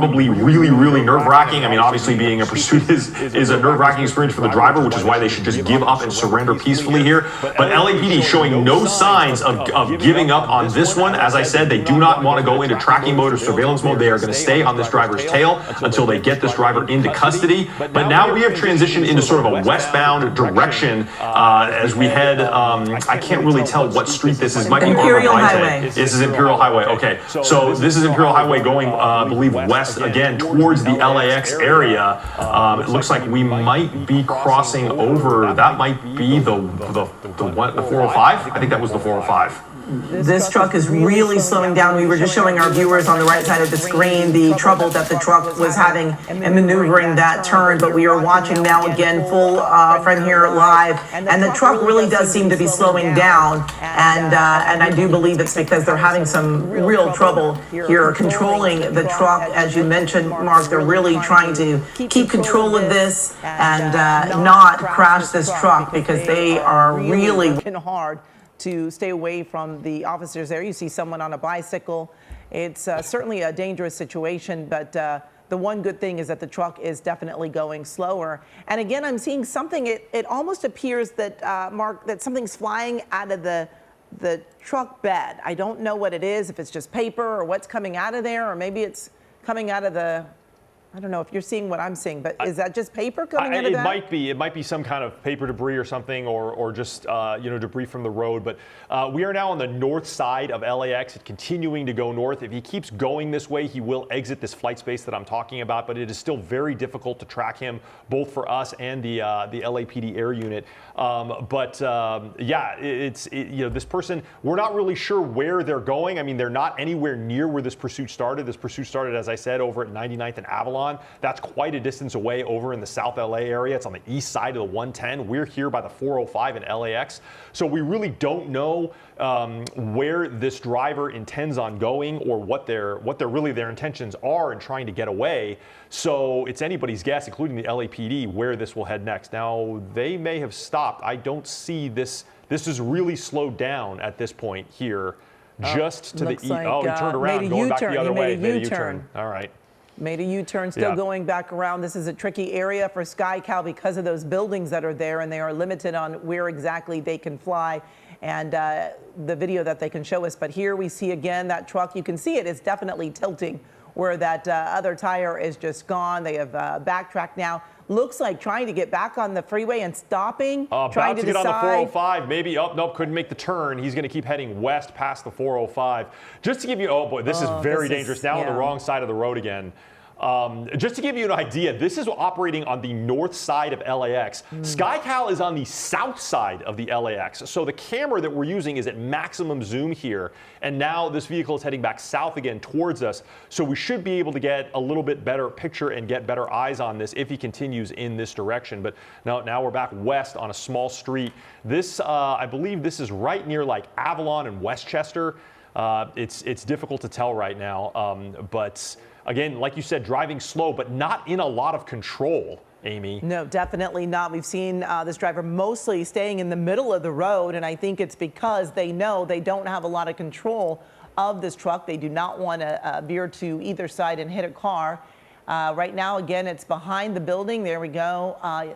probably really, really nerve-wracking. I mean, obviously being a pursuit is a nerve-wracking experience for the driver, which is why they should just give up and surrender peacefully here. But LAPD showing no signs of giving up on this one. As I said, they do not want to go into tracking mode or surveillance mode. They are going to stay on this driver's tail until they get this driver into custody. But now we have transitioned into sort of a westbound direction as we head, I can't really tell what street this is. Might be Imperial Highway. This is Imperial Highway. Okay, so this is Imperial Highway going, I believe, west again towards the LAX area. It looks like we might be crossing over. That might be the 405. I think that was the 405. This truck is really slowing down. We were just showing our viewers on the right side of the screen the trouble that the truck was having in maneuvering that turn, but we are watching now again full from here live, and the truck really does seem to be slowing down, and I do believe it's because they're having some real trouble here controlling the truck. As you mentioned, Mark, they're really trying to keep control of this and not crash this truck because they are really working hard to stay away from the officers there. You see someone on a bicycle. It's certainly a dangerous situation, but the one good thing is that the truck is definitely going slower. And again, I'm seeing something, it almost appears that, Mark, that something's flying out of the truck bed. I don't know what it is, if it's just paper or what's coming out of there, or maybe it's coming out of the, I don't know if you're seeing what I'm seeing, but is that just paper coming out of that? It might be some kind of paper debris or something, or just debris from the road. But we are now on the north side of LAX, continuing to go north. If he keeps going this way, he will exit this flight space that I'm talking about. But it is still very difficult to track him, both for us and the LAPD air unit. This person, we're not really sure where they're going. I mean, they're not anywhere near where this pursuit started. This pursuit started, as I said, over at 99th and Avalon. That's quite a distance away over in the South LA area. It's on the east side of the 110. We're here by the 405 in LAX. So we really don't know where this driver intends on going or what their intentions are in trying to get away. So it's anybody's guess, including the LAPD, where this will head next. Now, they may have stopped. I don't see this. This is really slowed down at this point here, just to the east. He turned around, going back the other way. Made a U-turn. All right. Made a U-turn, still going back around. This is a tricky area for SkyCal because of those buildings that are there, and they are limited on where exactly they can fly and the video that they can show us. But here we see again that truck. You can see it is definitely tilting where that other tire is just gone. They have backtracked now. Looks like trying to get back on the freeway and stopping, trying to get decide. on the 405, maybe. Oh, nope, couldn't make the turn. He's going to keep heading west past the 405. Just to give you, oh boy, this is very dangerous. Now on the wrong side of the road again. Just to give you an idea, this is operating on the north side of LAX. SkyCal is on the south side of the LAX. So the camera that we're using is at maximum zoom here. And now this vehicle is heading back south again towards us. So we should be able to get a little bit better picture and get better eyes on this if he continues in this direction. But now we're back west on a small street. This, I believe this is right near like Avalon and Westchester. It's difficult to tell right now, but again, like you said, driving slow, but not in a lot of control, Amy. No, definitely not. We've seen this driver mostly staying in the middle of the road, and I think it's because they know they don't have a lot of control of this truck. They do not want to veer to either side and hit a car. Right now, again, it's behind the building. There we go.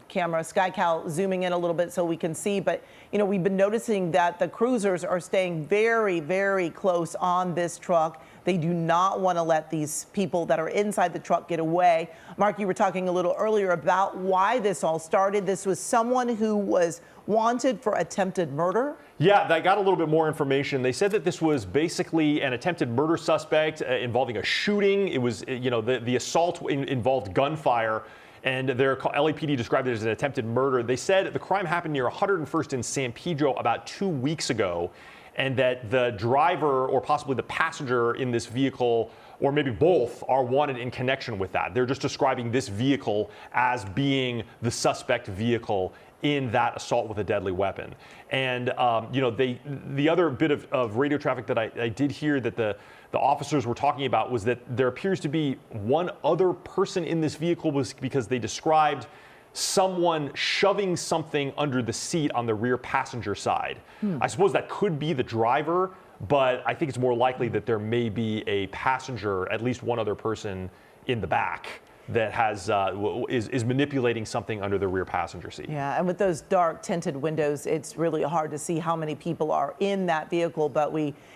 Camera, SkyCal zooming in a little bit so we can see, but we've been noticing that the cruisers are staying very, very close on this truck. They do not want to let these people that are inside the truck get away. Mark, you were talking a little earlier about why this all started. This was someone who was wanted for attempted murder. Yeah, they got a little bit more information. They said that this was basically an attempted murder suspect involving a shooting. It was, the assault involved gunfire. And their LAPD described it as an attempted murder. They said the crime happened near 101st and San Pedro about 2 weeks ago, and that the driver or possibly the passenger in this vehicle, or maybe both, are wanted in connection with that. They're just describing this vehicle as being the suspect vehicle in that assault with a deadly weapon. And the other bit of radio traffic that I did hear that the officers were talking about was that there appears to be one other person in this vehicle, was because they described someone shoving something under the seat on the rear passenger side. I suppose that could be the driver, but I think it's more likely that there may be a passenger, at least one other person in the back, that has is manipulating something under the rear passenger seat. Yeah, and with those dark tinted windows, it's really hard to see how many people are in that vehicle, but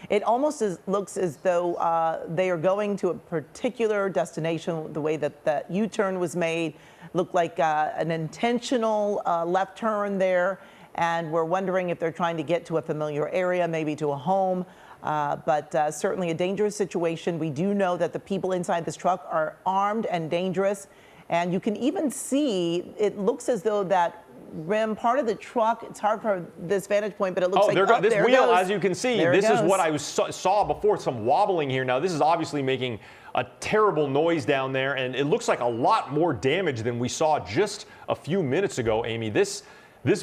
it almost looks as though they are going to a particular destination. The way that that U-turn was made looked like an intentional left turn there, and we're wondering if they're trying to get to a familiar area, maybe to a home. But certainly a dangerous situation. We do know that the people inside this truck are armed and dangerous. And you can even see, it looks as though that rim, part of the truck, it's hard for this vantage point, but it looks like this there wheel, goes. as you can see, There it this is goes. what I saw before, some wobbling here. Now, this is obviously making a terrible noise down there, and it looks like a lot more damage than we saw just a few minutes ago, Amy. This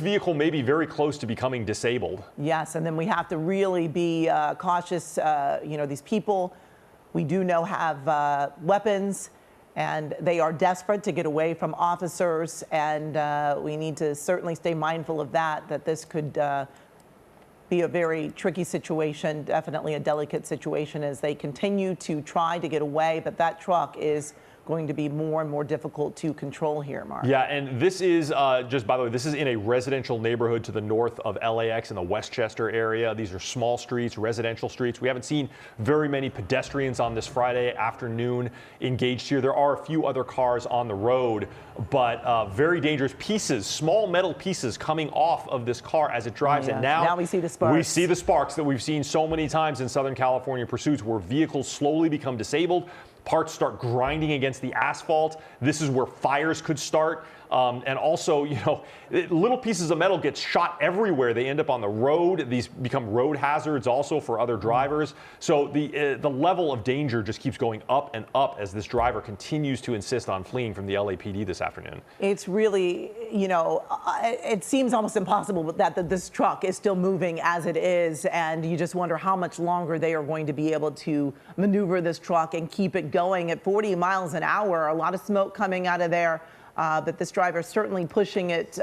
vehicle may be very close to becoming disabled. Yes, and then we have to really be cautious. These people, we do know, have weapons, and they are desperate to get away from officers, and we need to certainly stay mindful of that this could be a very tricky situation, definitely a delicate situation as they continue to try to get away, but that truck is going to be more and more difficult to control here, Mark. Yeah, and this is, just by the way, this is in a residential neighborhood to the north of LAX in the Westchester area. These are small streets, residential streets. We haven't seen very many pedestrians on this Friday afternoon engaged here. There are a few other cars on the road, but very dangerous pieces, small metal pieces coming off of this car as it drives. Yeah. And now we see the sparks. We see the sparks that we've seen so many times in Southern California pursuits, where vehicles slowly become disabled. Parts start grinding against the asphalt. This is where fires could start. And also, little pieces of metal get shot everywhere. They end up on the road. These become road hazards also for other drivers. So the level of danger just keeps going up and up as this driver continues to insist on fleeing from the LAPD this afternoon. It's really, it seems almost impossible that this truck is still moving as it is, and you just wonder how much longer they are going to be able to maneuver this truck and keep it going at 40 miles an hour. A lot of smoke coming out of there. But this driver certainly pushing it,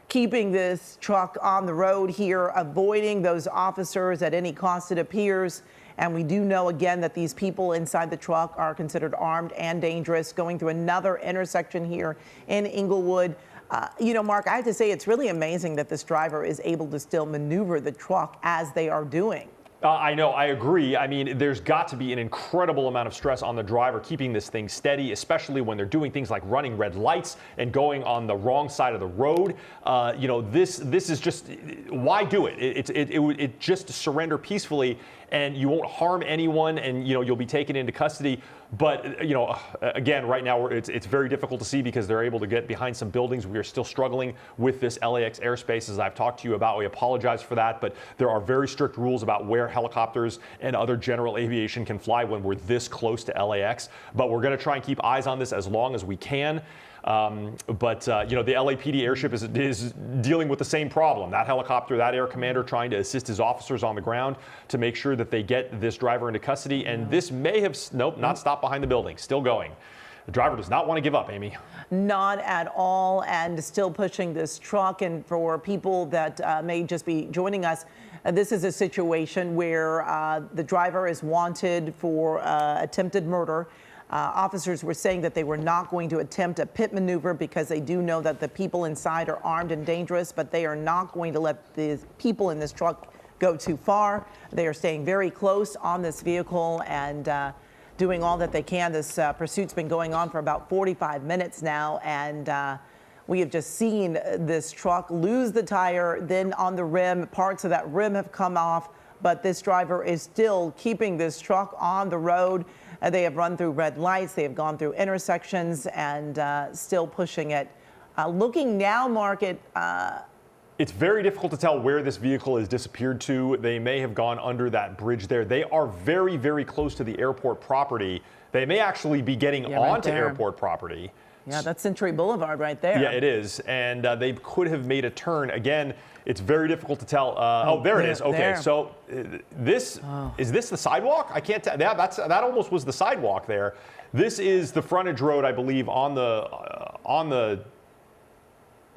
keeping this truck on the road here, avoiding those officers at any cost, it appears. And we do know, again, that these people inside the truck are considered armed and dangerous, going through another intersection here in Inglewood. Mark, I have to say, it's really amazing that this driver is able to still maneuver the truck as they are doing. I know, I agree. I mean, there's got to be an incredible amount of stress on the driver keeping this thing steady, especially when they're doing things like running red lights and going on the wrong side of the road. This is just, why do it? It just surrender peacefully, and you won't harm anyone, and you'll be taken into custody. But again, right now it's very difficult to see because they're able to get behind some buildings. We are still struggling with this LAX airspace, as I've talked to you about. We apologize for that, but there are very strict rules about where helicopters and other general aviation can fly when we're this close to LAX. But we're going to try and keep eyes on this as long as we can. The LAPD airship is dealing with the same problem. That helicopter, that air commander trying to assist his officers on the ground to make sure that they get this driver into custody. And this may have, not stopped behind the building, still going. The driver does not want to give up, Amy. Not at all, and still pushing this truck. And for people that may just be joining us, this is a situation where the driver is wanted for attempted murder. Officers were saying that they were not going to attempt a pit maneuver because they do know that the people inside are armed and dangerous, but they are not going to let the people in this truck go too far. They are staying very close on this vehicle and doing all that they can. This pursuit's been going on for about 45 minutes now, and we have just seen this truck lose the tire, then on the rim, parts of that rim have come off, but this driver is still keeping this truck on the road. They have run through red lights, they have gone through intersections, and still pushing it. Looking now, Mark, it's very difficult to tell where this vehicle has disappeared to. They may have gone under that bridge there. They are very, very close to the airport property. They may actually be getting onto airport property. Yeah, that's Century Boulevard right there. Yeah, it is. And they could have made a turn. Again, it's very difficult to tell. There it is. Okay, there. so is this the sidewalk? I can't tell. Yeah, that almost was the sidewalk there. This is the frontage road, I believe, on the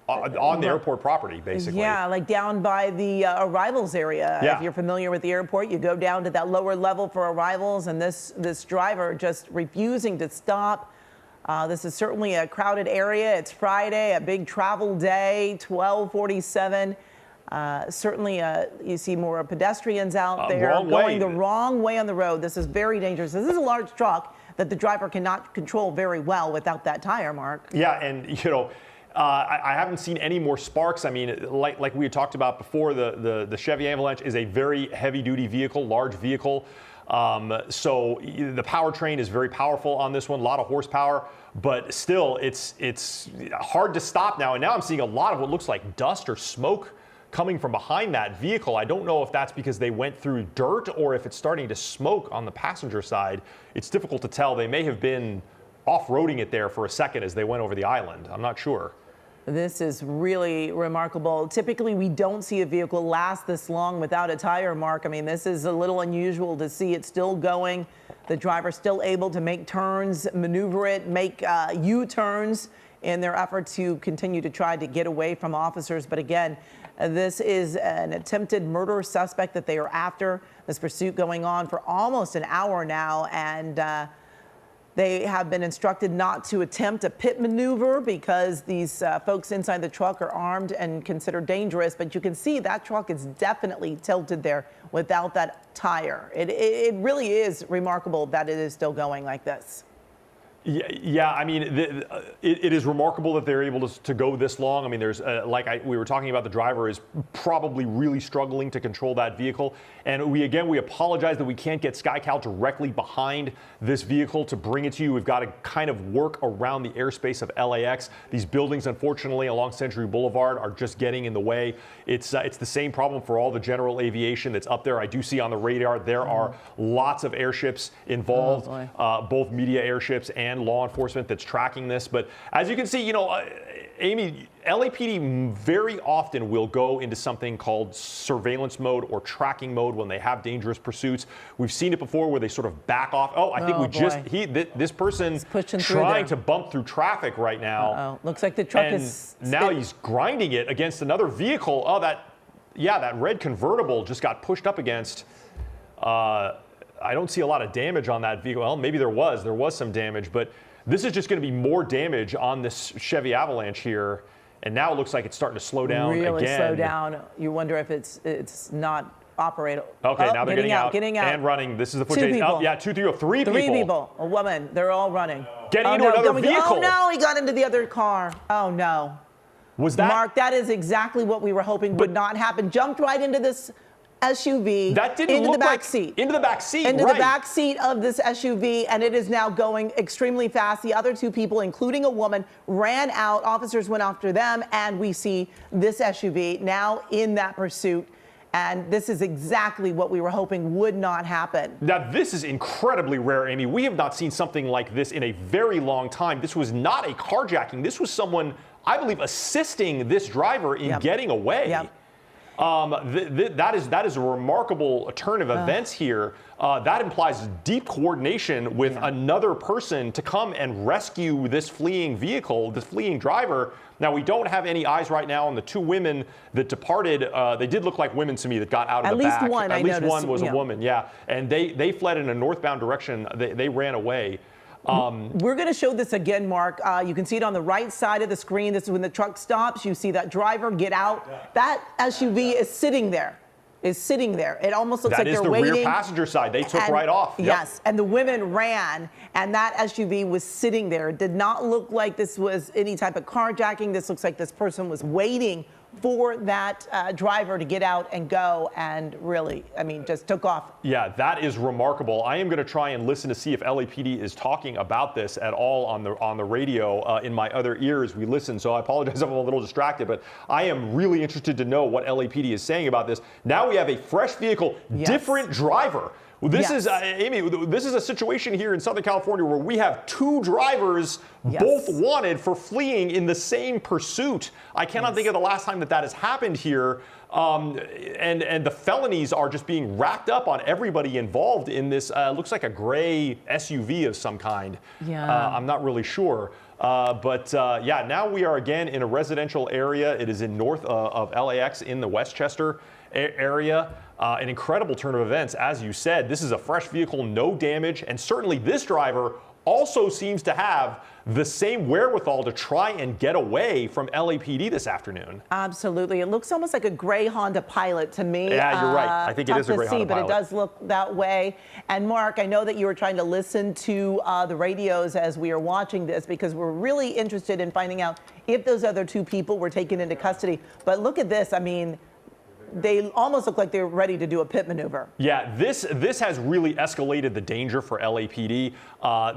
on the airport property, basically. Yeah, like down by the arrivals area. Yeah. If you're familiar with the airport, you go down to that lower level for arrivals, and this driver just refusing to stop. This is certainly a crowded area. It's Friday, a big travel day, 12:47. Certainly, you see more pedestrians out there going the wrong way on the road. This is very dangerous. This is a large truck that the driver cannot control very well without that tire, Mark. Yeah, and I haven't seen any more sparks. I mean, like we had talked about before, the Chevy Avalanche is a very heavy-duty vehicle, large vehicle. So the powertrain is very powerful on this one, a lot of horsepower, but still, it's hard to stop now. And now I'm seeing a lot of what looks like dust or smoke coming from behind that vehicle. I don't know if that's because they went through dirt or if it's starting to smoke on the passenger side. It's difficult to tell. They may have been off-roading it there for a second as they went over the island. I'm not sure. This is really remarkable. Typically, we don't see a vehicle last this long without a tire, Mark. I mean, this is a little unusual to see it still going. The driver still able to make turns, maneuver it, make U-turns in their effort to continue to try to get away from officers. But again, this is an attempted murder suspect that they are after. This pursuit going on for almost an hour now, and they have been instructed not to attempt a pit maneuver because these folks inside the truck are armed and considered dangerous. But you can see that truck is definitely tilted there without that tire. It really is remarkable that it is still going like this. Yeah, I mean, it is remarkable that they're able to go this long. I mean, there's, we were talking about, the driver is probably really struggling to control that vehicle. And we apologize that we can't get SkyCal directly behind this vehicle to bring it to you. We've got to kind of work around the airspace of LAX. These buildings, unfortunately, along Century Boulevard are just getting in the way. It's the same problem for all the general aviation that's up there. I do see on the radar there are lots of airships involved, both media airships and law enforcement that's tracking this. But as you can see, Amy, LAPD very often will go into something called surveillance mode or tracking mode when they have dangerous pursuits. We've seen it before where they sort of back off. Oh, I think this person's trying to bump through traffic right now. Looks like the truck and is now he's grinding it against another vehicle. Oh, that red convertible just got pushed up against. I don't see a lot of damage on that vehicle. Well, maybe there was some damage, but this is just going to be more damage on this Chevy Avalanche here. And now it looks like it's starting to slow down again. Really slow down. You wonder if it's not operating. Okay, now they're getting out and running. This is the footage. Three people. A woman. They're all running. Getting into another vehicle. Oh no, he got into the other car. Oh no. Was that? Mark, that is exactly what we were hoping would not happen. Jumped right into this SUV, that didn't into look the back like, seat. Into the back seat, Into the back seat of this SUV, and it is now going extremely fast. The other two people, including a woman, ran out. Officers went after them, and we see this SUV now in that pursuit. And this is exactly what we were hoping would not happen. Now, this is incredibly rare, Amy. We have not seen something like this in a very long time. This was not a carjacking. This was someone, I believe, assisting this driver in getting away. Yep. That is a remarkable turn of events here. That implies deep coordination with another person to come and rescue this fleeing vehicle, this fleeing driver. Now, we don't have any eyes right now on the two women that departed. They did look like women to me that got out of the back. At least one was a woman, and they fled in a northbound direction. They ran away. We're going to show this again, Mark. You can see it on the right side of the screen. This is when the truck stops. You see that driver get out. That SUV is sitting there. It almost looks like they're waiting. That is the rear passenger side. They took right off. Yes, and the women ran, and that SUV was sitting there. It did not look like this was any type of carjacking. This looks like this person was waiting for that driver to get out and go, and really, I mean, just took off. Yeah, that is remarkable. I am going to try and listen to see if LAPD is talking about this at all on the radio. In my other ears, we listen, so I apologize if I'm a little distracted, but I am really interested to know what LAPD is saying about this. Now we have a fresh vehicle, different driver. Well, this Yes. is, Amy, this is a situation here in Southern California where we have two drivers Yes. both wanted for fleeing in the same pursuit. I cannot think of the last time that that has happened here. And the felonies are just being racked up on everybody involved in this. Looks like a gray SUV of some kind. Yeah. I'm not really sure. Yeah, now we are again in a residential area. It is in north of LAX in the Westchester area. An incredible turn of events, as you said. This is a fresh vehicle, no damage, and certainly this driver also seems to have the same wherewithal to try and get away from LAPD this afternoon. Absolutely. It looks almost like a gray Honda Pilot to me. Yeah, you're right. I think it Tough is a to gray see, Honda but Pilot. it does look that way. And Mark, I know that you were trying to listen to the radios as we are watching this because we're really interested in finding out if those other two people were taken into custody. But look at this. I mean, they almost look like they're ready to do a pit maneuver. Yeah, this has really escalated the danger for LAPD.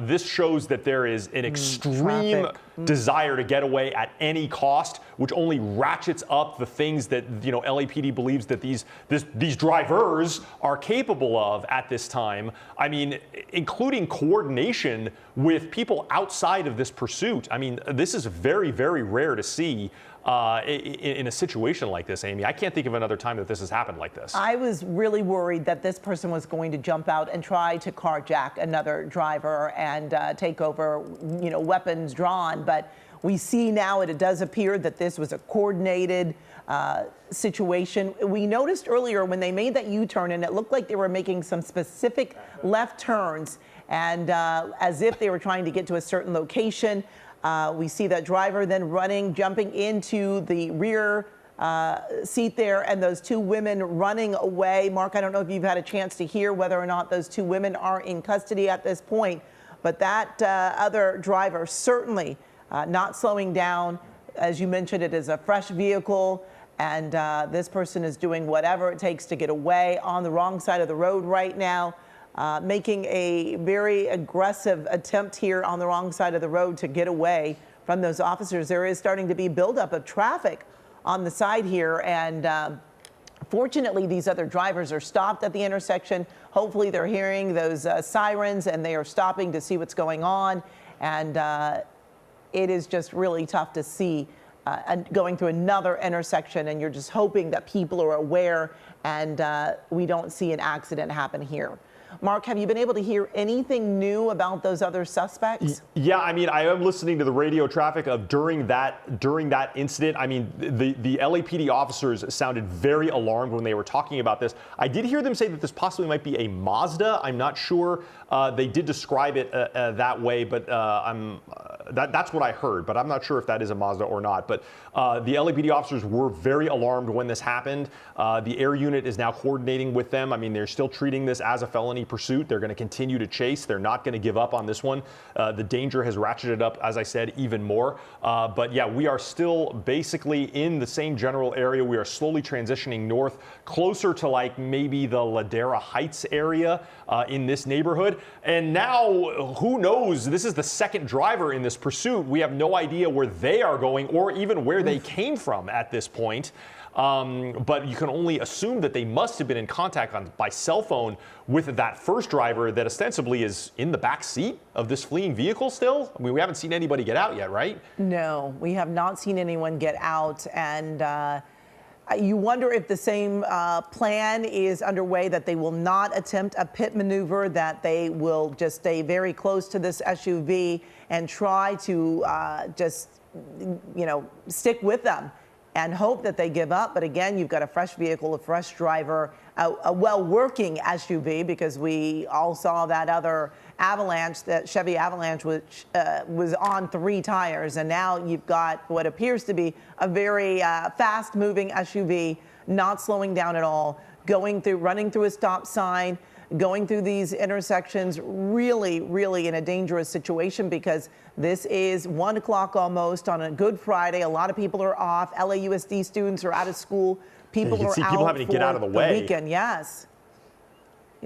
This shows that there is an extreme traffic. desire to get away at any cost, which only ratchets up the things that LAPD believes that these drivers are capable of at this time. I mean, including coordination with people outside of this pursuit. I mean, this is very, very rare to see. In a situation like this, Amy. I can't think of another time that this has happened like this. I was really worried that this person was going to jump out and try to carjack another driver and take over, weapons drawn. But we see now it does appear that this was a coordinated situation. We noticed earlier when they made that U-turn, and it looked like they were making some specific left turns, and as if they were trying to get to a certain location. We see that driver then jumping into the rear seat there, and those two women running away. Mark, I don't know if you've had a chance to hear whether or not those two women are in custody at this point, but that other driver certainly not slowing down. As you mentioned, it is a fresh vehicle, and this person is doing whatever it takes to get away on the wrong side of the road right now. Making a very aggressive attempt here on the wrong side of the road to get away from those officers. There is starting to be buildup of traffic on the side here, and fortunately these other drivers are stopped at the intersection. Hopefully they're hearing those sirens and they are stopping to see what's going on, and it is just really tough to see going through another intersection, and you're just hoping that people are aware and we don't see an accident happen here. Mark, have you been able to hear anything new about those other suspects? Yeah, I mean, I am listening to the radio traffic of during that incident. I mean, the LAPD officers sounded very alarmed when they were talking about this. I did hear them say that this possibly might be a Mazda. I'm not sure. They did describe it that way, but that's what I heard. But I'm not sure if that is a Mazda or not. But the LAPD officers were very alarmed when this happened. The air unit is now coordinating with them. I mean, they're still treating this as a felony pursuit. They're going to continue to chase. They're not going to give up on this one. The danger has ratcheted up, as I said, even more. But yeah, we are still basically in the same general area. We are slowly transitioning north, closer to like maybe the Ladera Heights area in this neighborhood. And now, who knows? This is the second driver in this pursuit. We have no idea where they are going or even where they came from at this point. But you can only assume that they must have been in contact by cell phone with that first driver that ostensibly is in the back seat of this fleeing vehicle still. I mean, we haven't seen anybody get out yet, right? No, we have not seen anyone get out, and you wonder if the same plan is underway, that they will not attempt a pit maneuver, that they will just stay very close to this SUV and try to just, stick with them and hope that they give up. But again, you've got a fresh vehicle, a fresh driver, a well-working SUV, because we all saw that other Avalanche, that Chevy Avalanche, which was on 3 tires. And now you've got what appears to be a very fast-moving SUV, not slowing down at all, running through a stop sign, going through these intersections, really, really in a dangerous situation, because this is 1 o'clock almost on a Good Friday. A lot of people are off. LAUSD students are out of school. People you can are see out people having to get out of the way. weekend. Yes.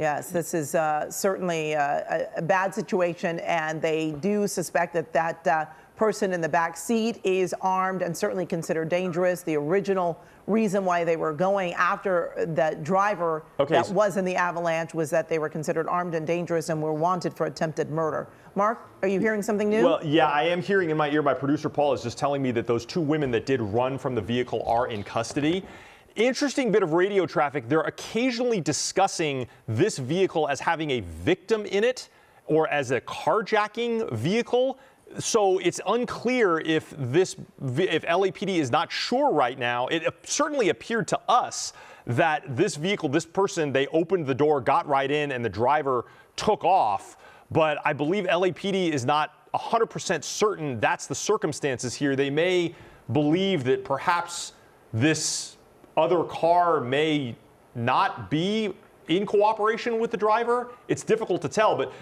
Yes, this is certainly a bad situation, and they do suspect that that person in the back seat is armed and certainly considered dangerous. The original reason why they were going after that driver that was in the avalanche was that they were considered armed and dangerous and were wanted for attempted murder. Mark, are you hearing something new? Well, yeah, I am hearing in my ear. My producer Paul is just telling me that those two women that did run from the vehicle are in custody. Interesting bit of radio traffic. They're occasionally discussing this vehicle as having a victim in it or as a carjacking vehicle. So it's unclear if LAPD is not sure right now. It certainly appeared to us that this vehicle, this person, they opened the door, got right in, and the driver took off. But I believe LAPD is not 100% certain that's the circumstances here. They may believe that perhaps this other car may not be in cooperation with the driver. It's difficult to tell, but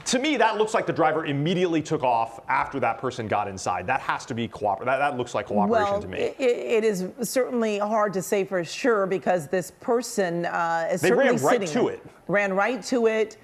to me, that looks like the driver immediately took off after that person got inside. That has to be that looks like cooperation to me. It is certainly hard to say for sure because this person is they certainly ran right sitting to there. it. Ran right to it.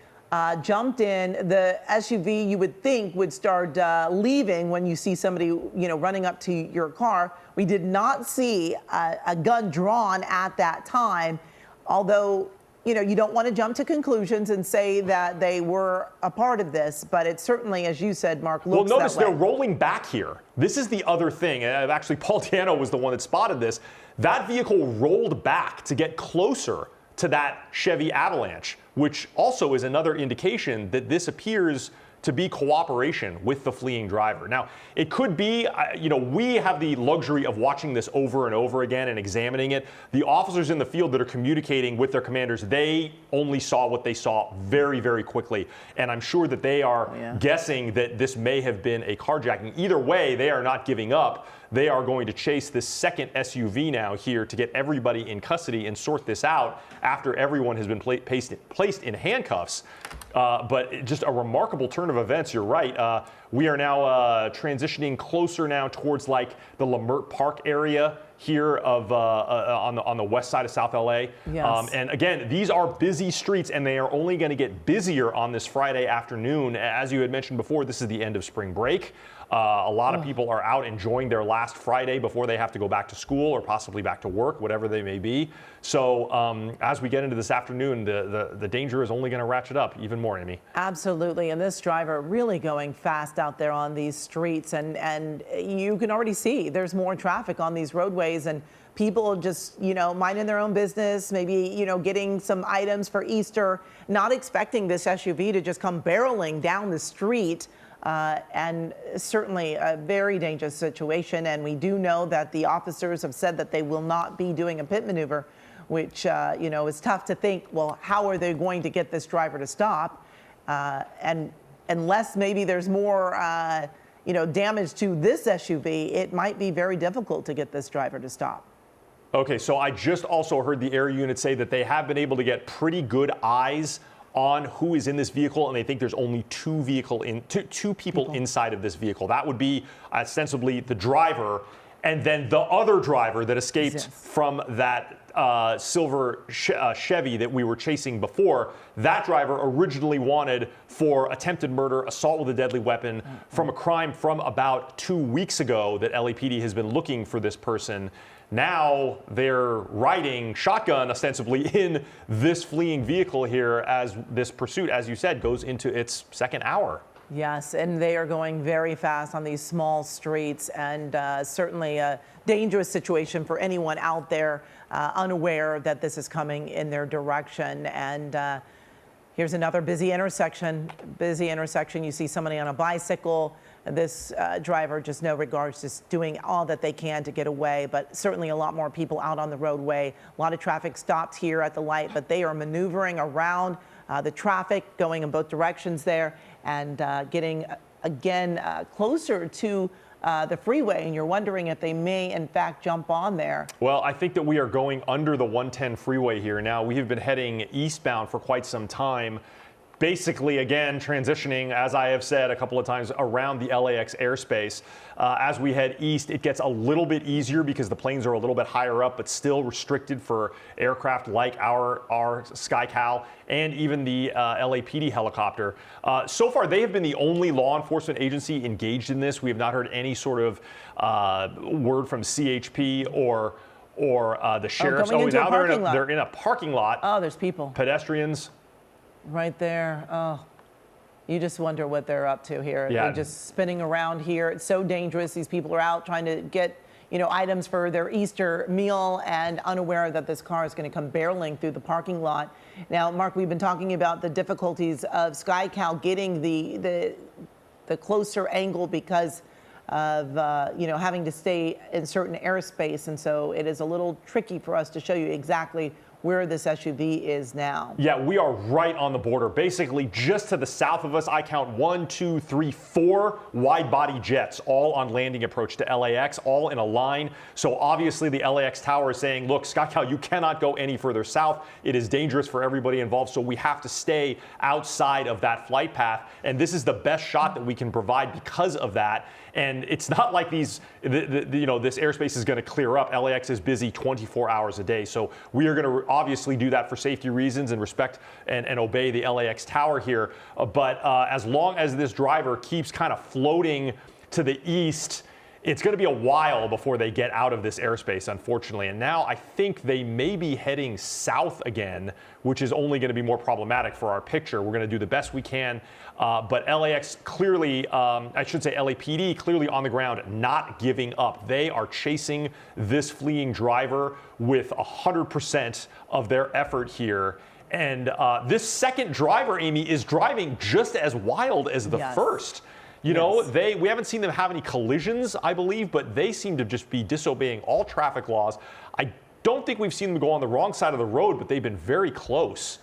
Jumped in. The SUV you would think would start leaving when you see somebody, running up to your car. We did not see a gun drawn at that time, although, you don't want to jump to conclusions and say that they were a part of this, but it certainly, as you said, Mark, looks Well, notice that way. they're rolling back here. This is the other thing. Actually, Paul Diano was the one that spotted this. That vehicle rolled back to get closer to that Chevy Avalanche, which also is another indication that this appears to be cooperation with the fleeing driver. Now, it could be, we have the luxury of watching this over and over again and examining it. The officers in the field that are communicating with their commanders, they only saw what they saw very, very quickly. And I'm sure that they are guessing that this may have been a carjacking. Either way, they are not giving up. They are going to chase this second SUV now here to get everybody in custody and sort this out after everyone has been placed in handcuffs. But just a remarkable turn of events. You're right. We are now transitioning closer now towards like the Leimert Park area here of on the west side of South LA. Yes. And again, these are busy streets, and they are only going to get busier on this Friday afternoon. As you had mentioned before, this is the end of spring break. A lot of people are out enjoying their last Friday before they have to go back to school or possibly back to work, whatever they may be. So as we get into this afternoon, the danger is only going to ratchet up even more, Amy. Absolutely. And this driver really going fast out there on these streets. And you can already see there's more traffic on these roadways and people just, minding their own business, maybe, getting some items for Easter, not expecting this SUV to just come barreling down the street. And certainly a very dangerous situation. And we do know that the officers have said that they will not be doing a pit maneuver, which, is tough to think, well, how are they going to get this driver to stop? And unless maybe there's more, damage to this SUV, it might be very difficult to get this driver to stop. Okay, so I just also heard the air unit say that they have been able to get pretty good eyes on who is in this vehicle, and they think there's only two people inside of this vehicle. That would be ostensibly the driver, and then the other driver that escaped from that silver Chevy that we were chasing before. That driver originally wanted for attempted murder, assault with a deadly weapon from a crime from about 2 weeks ago that LAPD has been looking for this person. Now they're riding shotgun ostensibly in this fleeing vehicle here as this pursuit, as you said, goes into its second hour. Yes, and they are going very fast on these small streets, and certainly a dangerous situation for anyone out there unaware that this is coming in their direction. And here's another busy intersection. You see somebody on a bicycle. This driver, just no regards, just doing all that they can to get away, but certainly a lot more people out on the roadway. A lot of traffic stopped here at the light, but they are maneuvering around the traffic, going in both directions there, and getting, again, closer to the freeway, and you're wondering if they may, in fact, jump on there. Well, I think that we are going under the 110 freeway here. Now, we have been heading eastbound for quite some time. basically, again, transitioning, as I have said a couple of times, around the LAX airspace. As we head east, it gets a little bit easier because the planes are a little bit higher up, but still restricted for aircraft like our SkyCal and even the LAPD helicopter. So far, they have been the only law enforcement agency engaged in this. We have not heard any sort of word from CHP or the sheriffs. Going into a now parking lot. they're in a parking lot. Oh, there's people. Pedestrians. Right there. Oh, you just wonder what they're up to here. Yeah. They're just spinning around here. It's so dangerous. These people are out trying to get, items for their Easter meal and unaware that this car is going to come barreling through the parking lot. Now, Mark, we've been talking about the difficulties of SkyCal getting the closer angle because of, having to stay in certain airspace. And so it is a little tricky for us to show you exactly where this SUV is now. Yeah, we are right on the border. Basically, just to the south of us, I count 1, 2, 3, 4 wide-body jets, all on landing approach to LAX, all in a line. So obviously, the LAX tower is saying, look, SkyCal, you cannot go any further south. It is dangerous for everybody involved, so we have to stay outside of that flight path. And this is the best shot that we can provide because of that. And it's not like this airspace is going to clear up. LAX is busy 24 hours a day. So we are going to obviously do that for safety reasons and respect and obey the LAX tower here. But as long as this driver keeps kind of floating to the east, it's going to be a while before they get out of this airspace, unfortunately. And now I think they may be heading south again, which is only going to be more problematic for our picture. We're going to do the best we can. But LAX clearly, LAPD clearly on the ground, not giving up. They are chasing this fleeing driver with 100% of their effort here. And this second driver, Amy, is driving just as wild as the first. We haven't seen them have any collisions, I believe, but they seem to just be disobeying all traffic laws. I don't think we've seen them go on the wrong side of the road, but they've been very close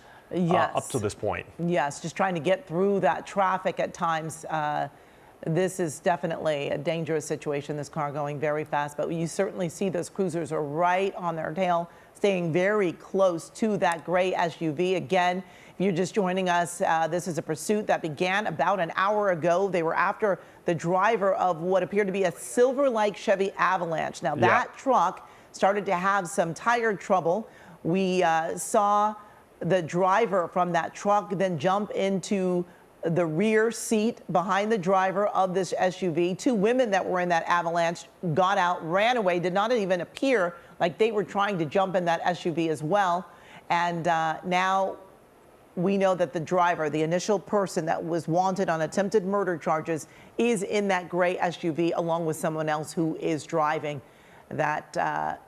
up to this point. Yes, just trying to get through that traffic at times. This is definitely a dangerous situation, this car going very fast, but you certainly see those cruisers are right on their tail, staying very close to that gray SUV. Again, if you're just joining us, this is a pursuit that began about an hour ago. They were after the driver of what appeared to be a silver-like Chevy Avalanche. Now, that truck started to have some tire trouble. We saw the driver from that truck then jump into the rear seat behind the driver of this SUV. 2 women that were in that Avalanche got out, ran away, did not even appear like they were trying to jump in that SUV as well. And now we know that the driver, the initial person that was wanted on attempted murder charges, is in that gray SUV along with someone else who is driving that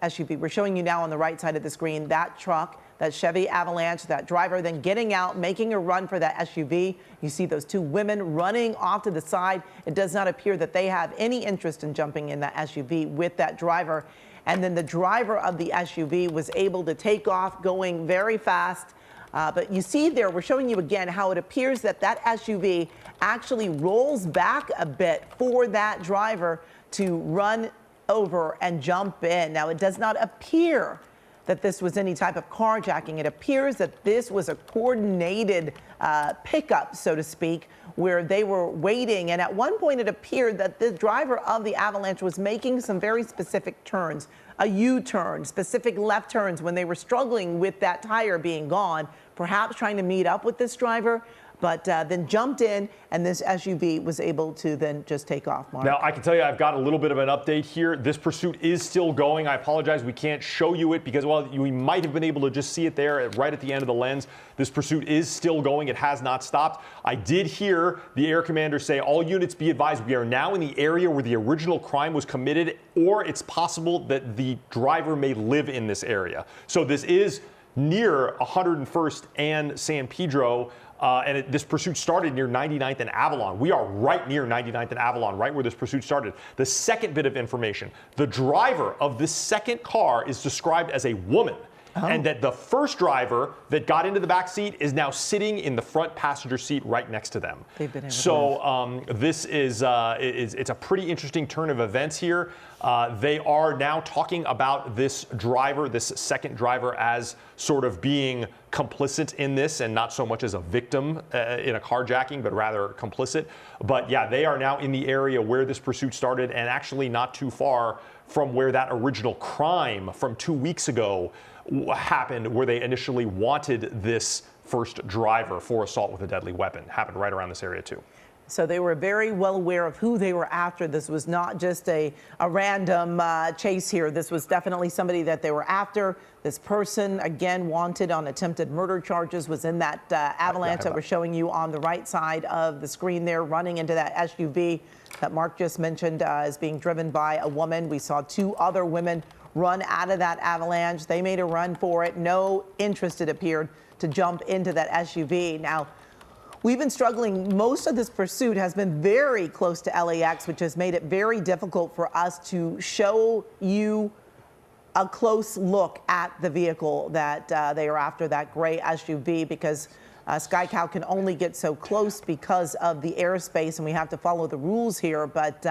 SUV. We're showing you now on the right side of the screen that truck, that Chevy Avalanche, that driver then getting out, making a run for that SUV. You see those 2 women running off to the side. It does not appear that they have any interest in jumping in that SUV with that driver. And then the driver of the SUV was able to take off going very fast. But you see there, we're showing you again how it appears that that SUV actually rolls back a bit for that driver to run over and jump in. Now, it does not appear that this was any type of carjacking. It appears that this was a coordinated pickup, so to speak, where they were waiting. And at one point, it appeared that the driver of the Avalanche was making some very specific turns, a U-turn, specific left turns when they were struggling with that tire being gone, perhaps trying to meet up with this driver, but then jumped in, and this SUV was able to then just take off, Mark. Now, I can tell you I've got a little bit of an update here. This pursuit is still going. I apologize, we can't show you it because, well, we might have been able to just see it there right at the end of the lens. This pursuit is still going. It has not stopped. I did hear the air commander say, all units be advised, we are now in the area where the original crime was committed, or it's possible that the driver may live in this area. So this is near 101st and San Pedro. This pursuit started near 99th and Avalon. We are right near 99th and Avalon, right where this pursuit started. The second bit of information, the driver of this second car is described as a woman. and that the first driver that got into the back seat is now sitting in the front passenger seat right next to them. They've been able So this is it's a pretty interesting turn of events here. They are now talking about this driver, this second driver, as sort of being complicit in this and not so much as a victim in a carjacking, but rather complicit. But yeah, they are now in the area where this pursuit started and actually not too far from where that original crime from 2 weeks ago happened, where they initially wanted this first driver for assault with a deadly weapon. Happened right around this area too. So they were very well aware of who they were after. This was not just a random chase here. This was definitely somebody that they were after. This person, again, wanted on attempted murder charges, was in that avalanche that we're showing you on the right side of the screen there, running into that SUV that Mark just mentioned is being driven by a woman. We saw 2 other women run out of that avalanche. They made a run for it. No interest, it appeared, to jump into that SUV. Now, we've been struggling. Most of this pursuit has been very close to LAX, which has made it very difficult for us to show you a close look at the vehicle that they are after, that gray SUV, because Sky Cow can only get so close because of the airspace, and we have to follow the rules here. But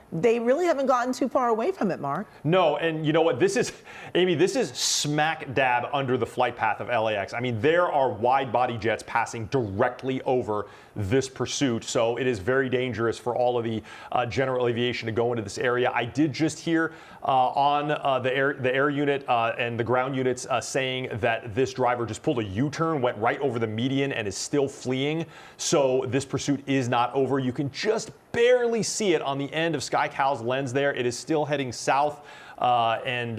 they really haven't gotten too far away from it, Mark. No, and you know what? This is, Amy, this is smack dab under the flight path of LAX. I mean, there are wide body jets passing directly over this pursuit, so it is very dangerous for all of the general aviation to go into this area. I did just hear on the air unit and the ground units saying that this driver just pulled a U-turn, went right over the median, and is still fleeing. So this pursuit is not over. You can just barely see it on the end of Sky Cow's lens there. It is still heading south. There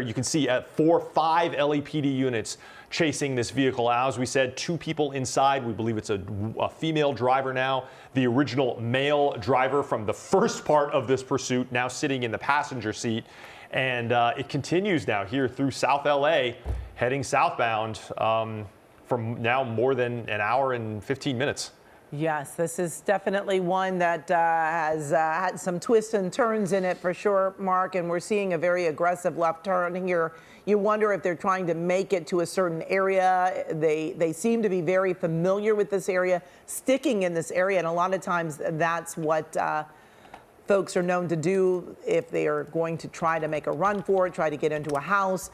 you can see 4 or 5 LAPD units chasing this vehicle. As we said, 2 people inside. We believe it's a female driver now. The original male driver from the first part of this pursuit now sitting in the passenger seat. And it continues now here through South LA, heading southbound from now more than an hour and 15 minutes. Yes, this is definitely one that has had some twists and turns in it for sure, Mark, and we're seeing a very aggressive left turn here. You wonder if they're trying to make it to a certain area. They seem to be very familiar with this area, sticking in this area, and a lot of times that's what folks are known to do if they are going to try to make a run for it, try to get into a house.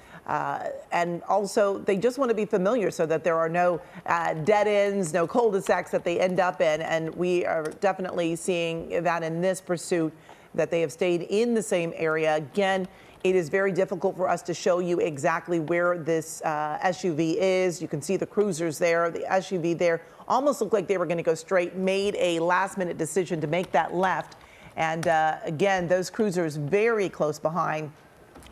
And also, they just want to be familiar so that there are no dead ends, no cul-de-sacs that they end up in. And we are definitely seeing that in this pursuit, that they have stayed in the same area. Again, it is very difficult for us to show you exactly where this SUV is. You can see the cruisers there, the SUV there. Almost looked like they were going to go straight, made a last-minute decision to make that left. And again, those cruisers very close behind.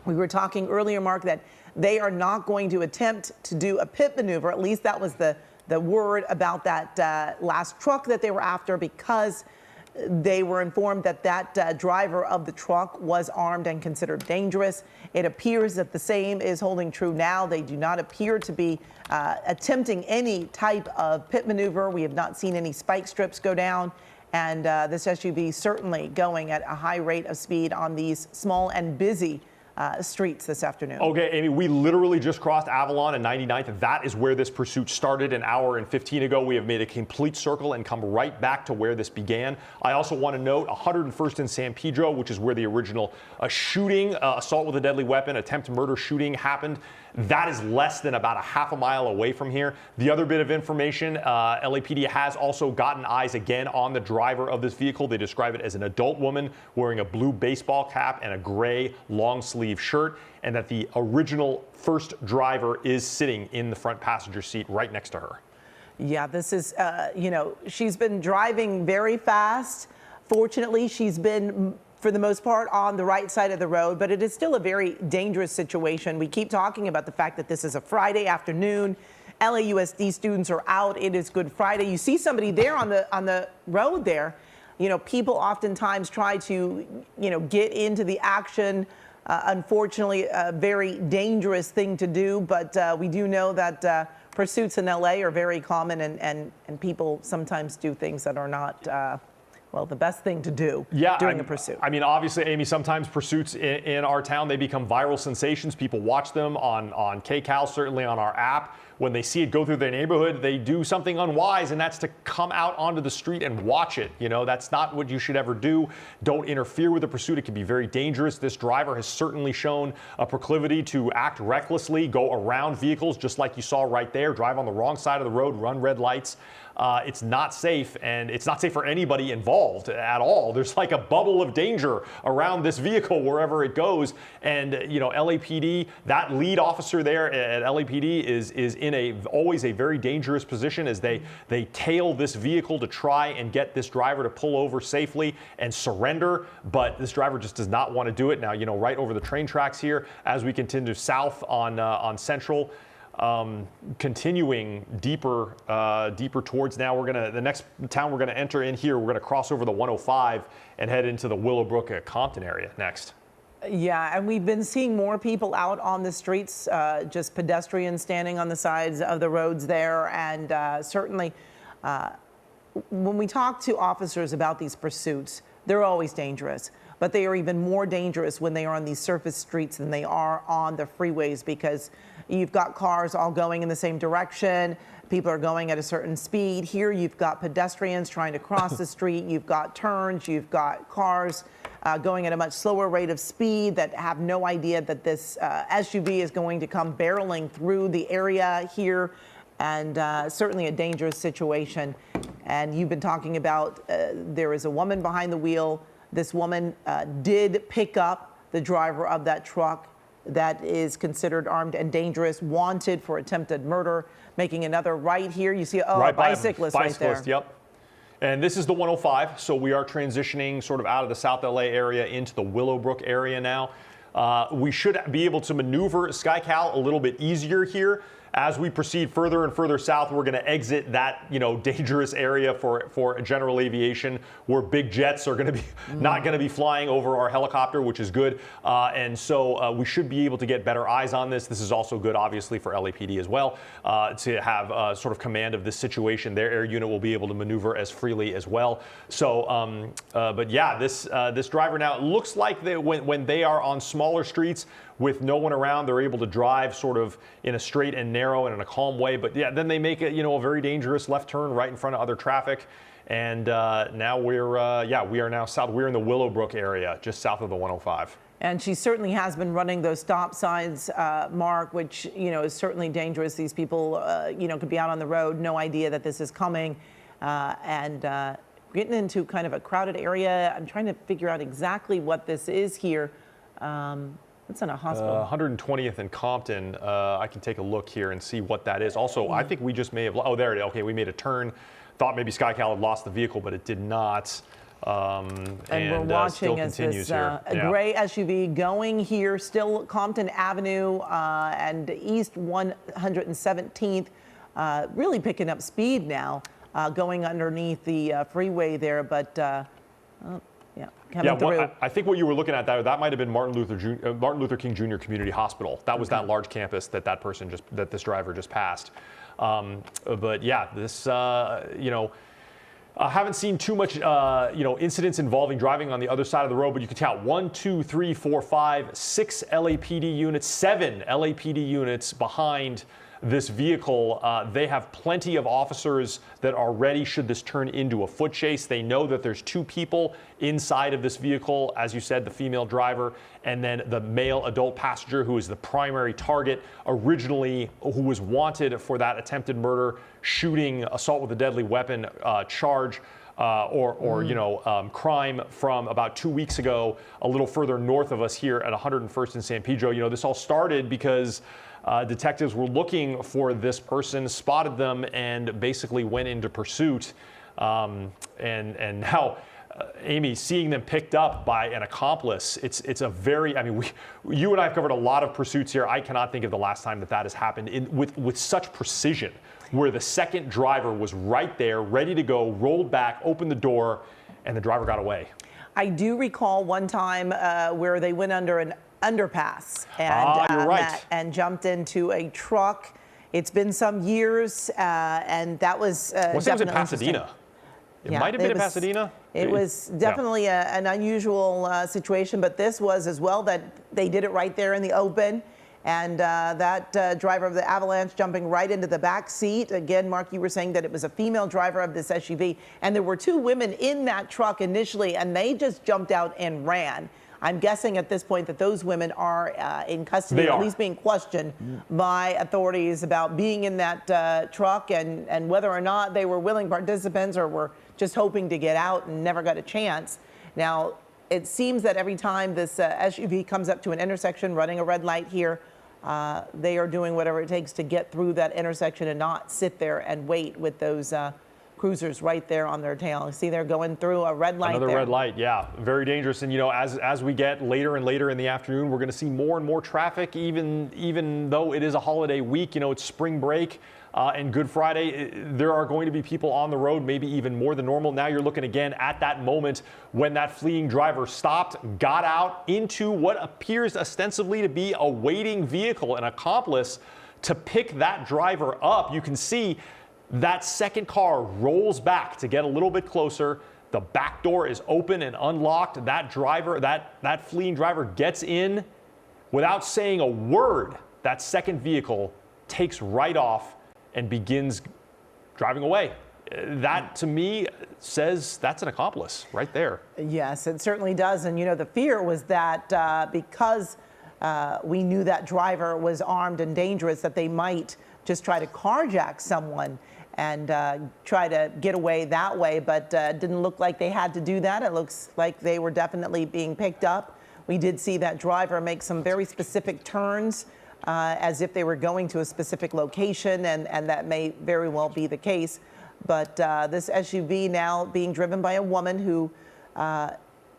We were talking earlier, Mark, that they are not going to attempt to do a pit maneuver. At least that was the word about that last truck that they were after, because they were informed that that driver of the truck was armed and considered dangerous. It appears that the same is holding true now. They do not appear to be attempting any type of pit maneuver. We have not seen any spike strips go down. And this SUV certainly going at a high rate of speed on these small and busy streets this afternoon. Okay, Amy, we literally just crossed Avalon and 99th. That is where this pursuit started an hour and 15 ago. We have made a complete circle and come right back to where this began. I also want to note 101st and San Pedro, which is where the original shooting, assault with a deadly weapon, attempted murder shooting happened. That is less than about a half a mile away from here. The other bit of information, LAPD has also gotten eyes again on the driver of this vehicle. They describe it as an adult woman wearing a blue baseball cap and a gray long sleeve shirt, and that the original first driver is sitting in the front passenger seat right next to her. Yeah, this is, she's been driving very fast. Fortunately, she's been, for the most part, on the right side of the road, but it is still a very dangerous situation. We keep talking about the fact that this is a Friday afternoon. LAUSD students are out. It is Good Friday. You see somebody there on the road there. You know, people oftentimes try to, get into the action. Unfortunately, a very dangerous thing to do, but we do know that pursuits in LA are very common, and people sometimes do things that are not well, the best thing to do during a pursuit. I mean, obviously, Amy, sometimes pursuits in our town, they become viral sensations. People watch them on KCAL, certainly on our app. When they see it go through their neighborhood, they do something unwise, and that's to come out onto the street and watch it. You know, that's not what you should ever do. Don't interfere with the pursuit. It can be very dangerous. This driver has certainly shown a proclivity to act recklessly, go around vehicles, just like you saw right there, drive on the wrong side of the road, run red lights. It's not safe, and it's not safe for anybody involved at all. There's like a bubble of danger around this vehicle wherever it goes. And, you know, LAPD, that lead officer there at LAPD is in always a very dangerous position as they tail this vehicle to try and get this driver to pull over safely and surrender. But this driver just does not want to do it. Now, you know, right over the train tracks here as we continue south on Central. Continuing deeper towards now, the next town we're gonna enter in here, we're gonna cross over the 105 and head into the Willowbrook Compton area next. Yeah, and we've been seeing more people out on the streets, just pedestrians standing on the sides of the roads there, and certainly when we talk to officers about these pursuits, they're always dangerous. But they are even more dangerous when they are on these surface streets than they are on the freeways, because you've got cars all going in the same direction. People are going at a certain speed. Here you've got pedestrians trying to cross the street. You've got turns. You've got cars going at a much slower rate of speed that have no idea that this SUV is going to come barreling through the area here. And certainly a dangerous situation. And you've been talking about there is a woman behind the wheel. This woman did pick up the driver of that truck that is considered armed and dangerous, wanted for attempted murder, making another right here. You see a bicyclist right there. Yep. And this is the 105, so we are transitioning sort of out of the South LA area into the Willowbrook area now. We should be able to maneuver SkyCal a little bit easier here. As we proceed further and further south, we're going to exit that, you know, dangerous area for general aviation, where big jets are going to be not going to be flying over our helicopter, which is good. And so we should be able to get better eyes on this. This is also good, obviously, for LAPD as well, to have sort of command of this situation. Their air unit will be able to maneuver as freely as well. So, but yeah, this driver now, it looks like when they are on smaller streets with no one around, they're able to drive sort of in a straight and narrow and in a calm way. But yeah, then they make it, you know, a very dangerous left turn right in front of other traffic. And now we are now south. We're in the Willowbrook area, just south of the 105. And she certainly has been running those stop signs, Mark, which, you know, is certainly dangerous. These people, you know, could be out on the road, no idea that this is coming, and getting into kind of a crowded area. I'm trying to figure out exactly what this is here. It's in a hospital. 120th and Compton. I can take a look here and see what that is. Also, I think we just may have, oh, there it is. Okay, we made a turn. Thought maybe SkyCal had lost the vehicle, but it did not. And we're watching as this gray SUV going here, still Compton Avenue and East 117th, really picking up speed now, going underneath the freeway there, but well, I think what you were looking at that might have been Martin Luther King Jr. Community Hospital. That was that large campus that this driver just passed. But yeah, this you know, I haven't seen too much you know, incidents involving driving on the other side of the road, but you can count 1, 2, 3, 4, 5, 6 LAPD units, 7 LAPD units behind this vehicle. They have plenty of officers that are ready should this turn into a foot chase. They know that there's 2 people inside of this vehicle, as you said, the female driver and then the male adult passenger, who is the primary target originally, who was wanted for that attempted murder, shooting, assault with a deadly weapon charge. You know, crime from about 2 weeks ago, a little further north of us here at 101st and San Pedro. You know, this all started because detectives were looking for this person, spotted them, and basically went into pursuit. And now, Amy, seeing them picked up by an accomplice, it's a very, I mean, you and I have covered a lot of pursuits here. I cannot think of the last time that has happened with such precision, where the second driver was right there, ready to go, rolled back, opened the door, and the driver got away. I do recall one time where they went under an underpass and, you're right. and jumped into a truck. It's been some years, and that was it was in Pasadena. It might have been in Pasadena. It was definitely an unusual situation, but this was as well that they did it right there in the open. And that driver of the Avalanche jumping right into the back seat. Again, Mark, you were saying that it was a female driver of this SUV. And there were 2 women in that truck initially, and they just jumped out and ran. I'm guessing at this point that those women are in custody, at least being questioned by authorities about being in that truck and whether or not they were willing participants or were just hoping to get out and never got a chance. Now, it seems that every time this SUV comes up to an intersection running a red light here, they are doing whatever it takes to get through that intersection and not sit there and wait with those cruisers right there on their tail. See, they're going through a red light. Another there. red light, yeah, very dangerous. And as we get later and later in the afternoon, we're going to see more and more traffic. Even though it is a holiday week, it's spring break and Good Friday, there are going to be people on the road, maybe even more than normal. Now you're looking again at that moment when that fleeing driver stopped, got out into what appears ostensibly to be a waiting vehicle, an accomplice to pick that driver up. You can see that second car rolls back to get a little bit closer. The back door is open and unlocked. That driver, that fleeing driver gets in without saying a word. That second vehicle takes right off and begins driving away. That, to me, says that's an accomplice right there. Yes, it certainly does. And, the fear was that because we knew that driver was armed and dangerous, that they might just try to carjack someone and try to get away that way. But it didn't look like they had to do that. It looks like they were definitely being picked up. We did see that driver make some very specific turns as if they were going to a specific location, and that may very well be the case. But this SUV now being driven by a woman who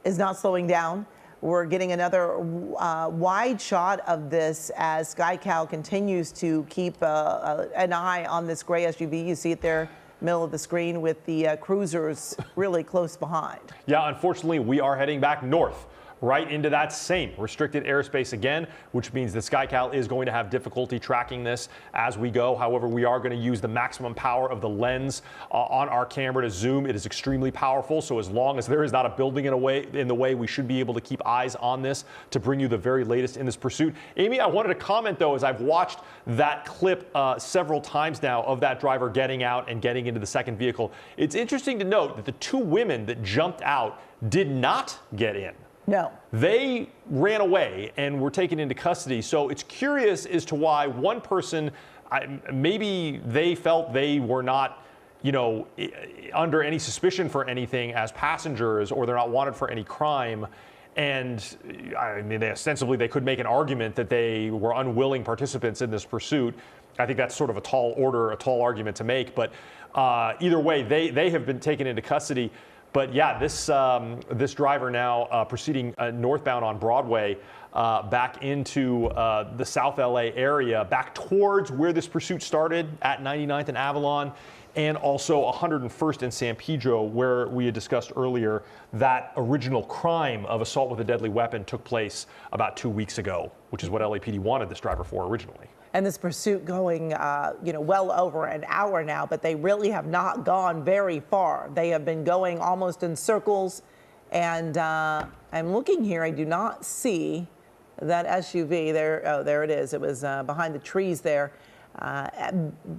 is not slowing down. We're getting another wide shot of this as SkyCal continues to keep an eye on this gray SUV. You see it there, middle of the screen, with the cruisers really close behind. Yeah, unfortunately, we are heading back north, right into that same restricted airspace again, which means that SkyCal is going to have difficulty tracking this as we go. However, we are going to use the maximum power of the lens on our camera to zoom. It is extremely powerful, so as long as there is not a building in the way, we should be able to keep eyes on this to bring you the very latest in this pursuit. Amy, I wanted to comment, though, as I've watched that clip several times now of that driver getting out and getting into the second vehicle. It's interesting to note that the 2 women that jumped out did not get in. No. They ran away and were taken into custody. So it's curious as to why one person, maybe they felt they were not, under any suspicion for anything as passengers, or they're not wanted for any crime. And I mean, they could make an argument that they were unwilling participants in this pursuit. I think that's sort of a tall argument to make. But either way, they have been taken into custody. But yeah, this driver now proceeding northbound on Broadway back into the South LA area, back towards where this pursuit started at 99th and Avalon, and also 101st and San Pedro, where we had discussed earlier that original crime of assault with a deadly weapon took place about 2 weeks ago, which is what LAPD wanted this driver for originally. And this pursuit going, well over an hour now, but they really have not gone very far. They have been going almost in circles. And I'm looking here. I do not see that SUV there. Oh, there it is. It was behind the trees there.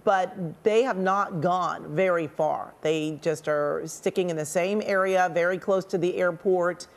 But they have not gone very far. They just are sticking in the same area, very close to the airport.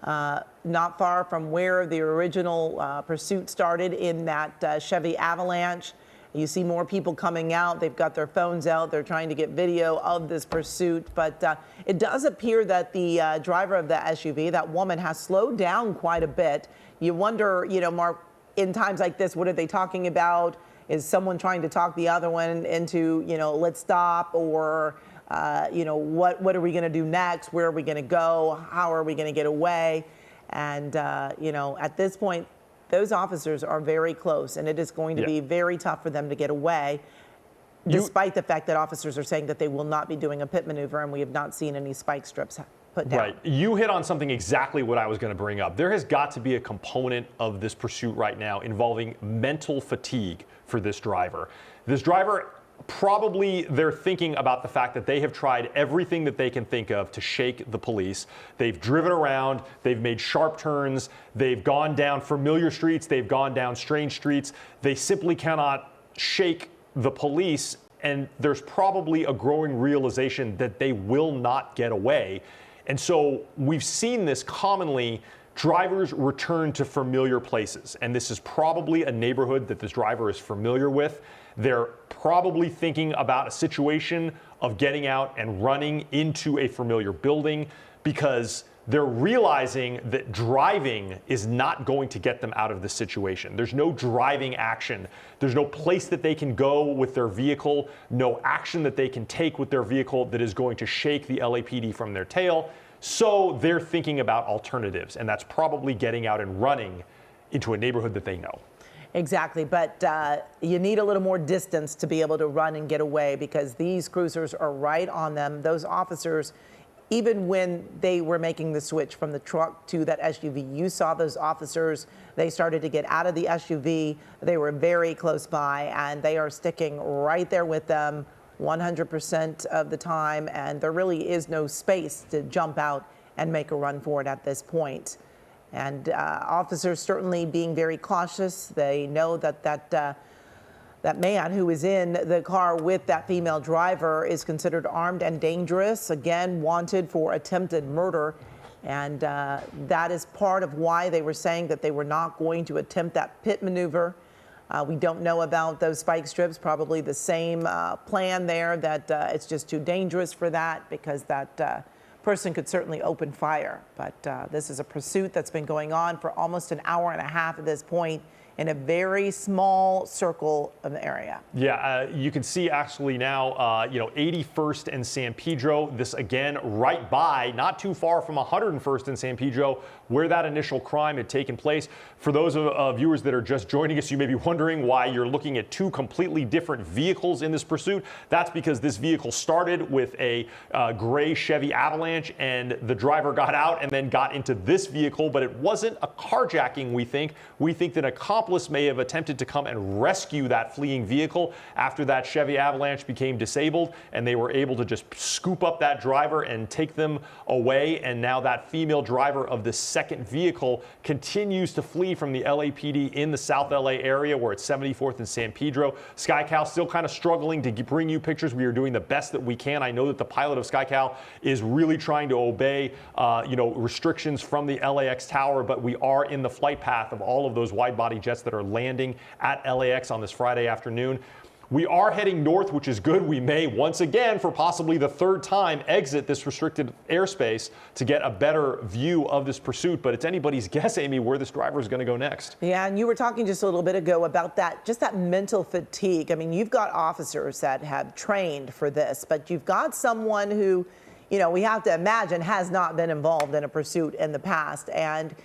Not far from where the original pursuit started in that Chevy Avalanche. You see more people coming out. They've got their phones out. They're trying to get video of this pursuit. But it does appear that the driver of the SUV, that woman, has slowed down quite a bit. You wonder, Mark, in times like this, what are they talking about? Is someone trying to talk the other one into, let's stop, or what are we going to do next? Where are we going to go? How are we going to get away? And, at this point, those officers are very close, and it is going to be very tough for them to get away, despite the fact that officers are saying that they will not be doing a pit maneuver, and we have not seen any spike strips put down. Right. You hit on something exactly what I was going to bring up. There has got to be a component of this pursuit right now involving mental fatigue for this driver. This driver Probably they're thinking about the fact that they have tried everything that they can think of to shake the police. They've driven around, they've made sharp turns, they've gone down familiar streets, they've gone down strange streets. They simply cannot shake the police, and there's probably a growing realization that they will not get away. And so we've seen this commonly. Drivers return to familiar places, and this is probably a neighborhood that this driver is familiar with. They're probably thinking about a situation of getting out and running into a familiar building because they're realizing that driving is not going to get them out of this situation. There's no driving action. There's no place that they can go with their vehicle, no action that they can take with their vehicle that is going to shake the LAPD from their tail. So they're thinking about alternatives, and that's probably getting out and running into a neighborhood that they know. Exactly, but you need a little more distance to be able to run and get away because these cruisers are right on them. Those officers, even when they were making the switch from the truck to that SUV, you saw those officers, they started to get out of the SUV. They were very close by, and they are sticking right there with them 100% of the time, and there really is no space to jump out and make a run for it at this point. And officers certainly being very cautious. They know that that man who is in the car with that female driver is considered armed and dangerous, again, wanted for attempted murder. And that is part of why they were saying that they were not going to attempt that pit maneuver. We don't know about those spike strips, probably the same plan there, that it's just too dangerous for that because that person could certainly open fire. But this is a pursuit that's been going on for almost an hour and a half at this point in a very small circle of the area. Yeah, you can see actually now, 81st and San Pedro. This again, right by, not too far from 101st and San Pedro, where that initial crime had taken place. For those viewers that are just joining us, you may be wondering why you're looking at two completely different vehicles in this pursuit. That's because this vehicle started with a gray Chevy Avalanche, and the driver got out and then got into this vehicle, but it wasn't a carjacking, we think. We think that an accomplice may have attempted to come and rescue that fleeing vehicle after that Chevy Avalanche became disabled, and they were able to just scoop up that driver and take them away. And now that female driver of the second vehicle continues to flee from the LAPD in the South LA area, where it's 74th and San Pedro. SkyCal still kind of struggling to bring you pictures. We are doing the best that we can. I know that the pilot of SkyCal is really trying to obey, restrictions from the LAX tower, but we are in the flight path of all of those wide-body jets that are landing at LAX on this Friday afternoon. We are heading north, which is good. We may once again, for possibly the third time, exit this restricted airspace to get a better view of this pursuit. But it's anybody's guess, Amy, where this driver is going to go next. Yeah, and you were talking just a little bit ago about that mental fatigue. I mean, you've got officers that have trained for this, but you've got someone who, we have to imagine has not been involved in a pursuit in the past. And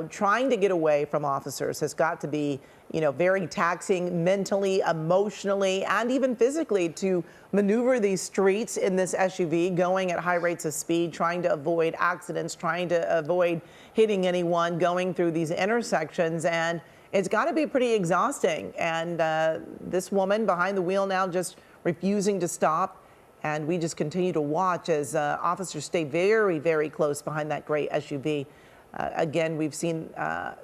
trying to get away from officers has got to be, very taxing mentally, emotionally, and even physically to maneuver these streets in this SUV going at high rates of speed, trying to avoid accidents, trying to avoid hitting anyone, going through these intersections. And it's got to be pretty exhausting. And this woman behind the wheel now just refusing to stop. And we just continue to watch as officers stay very, very close behind that gray SUV. Again, we've seen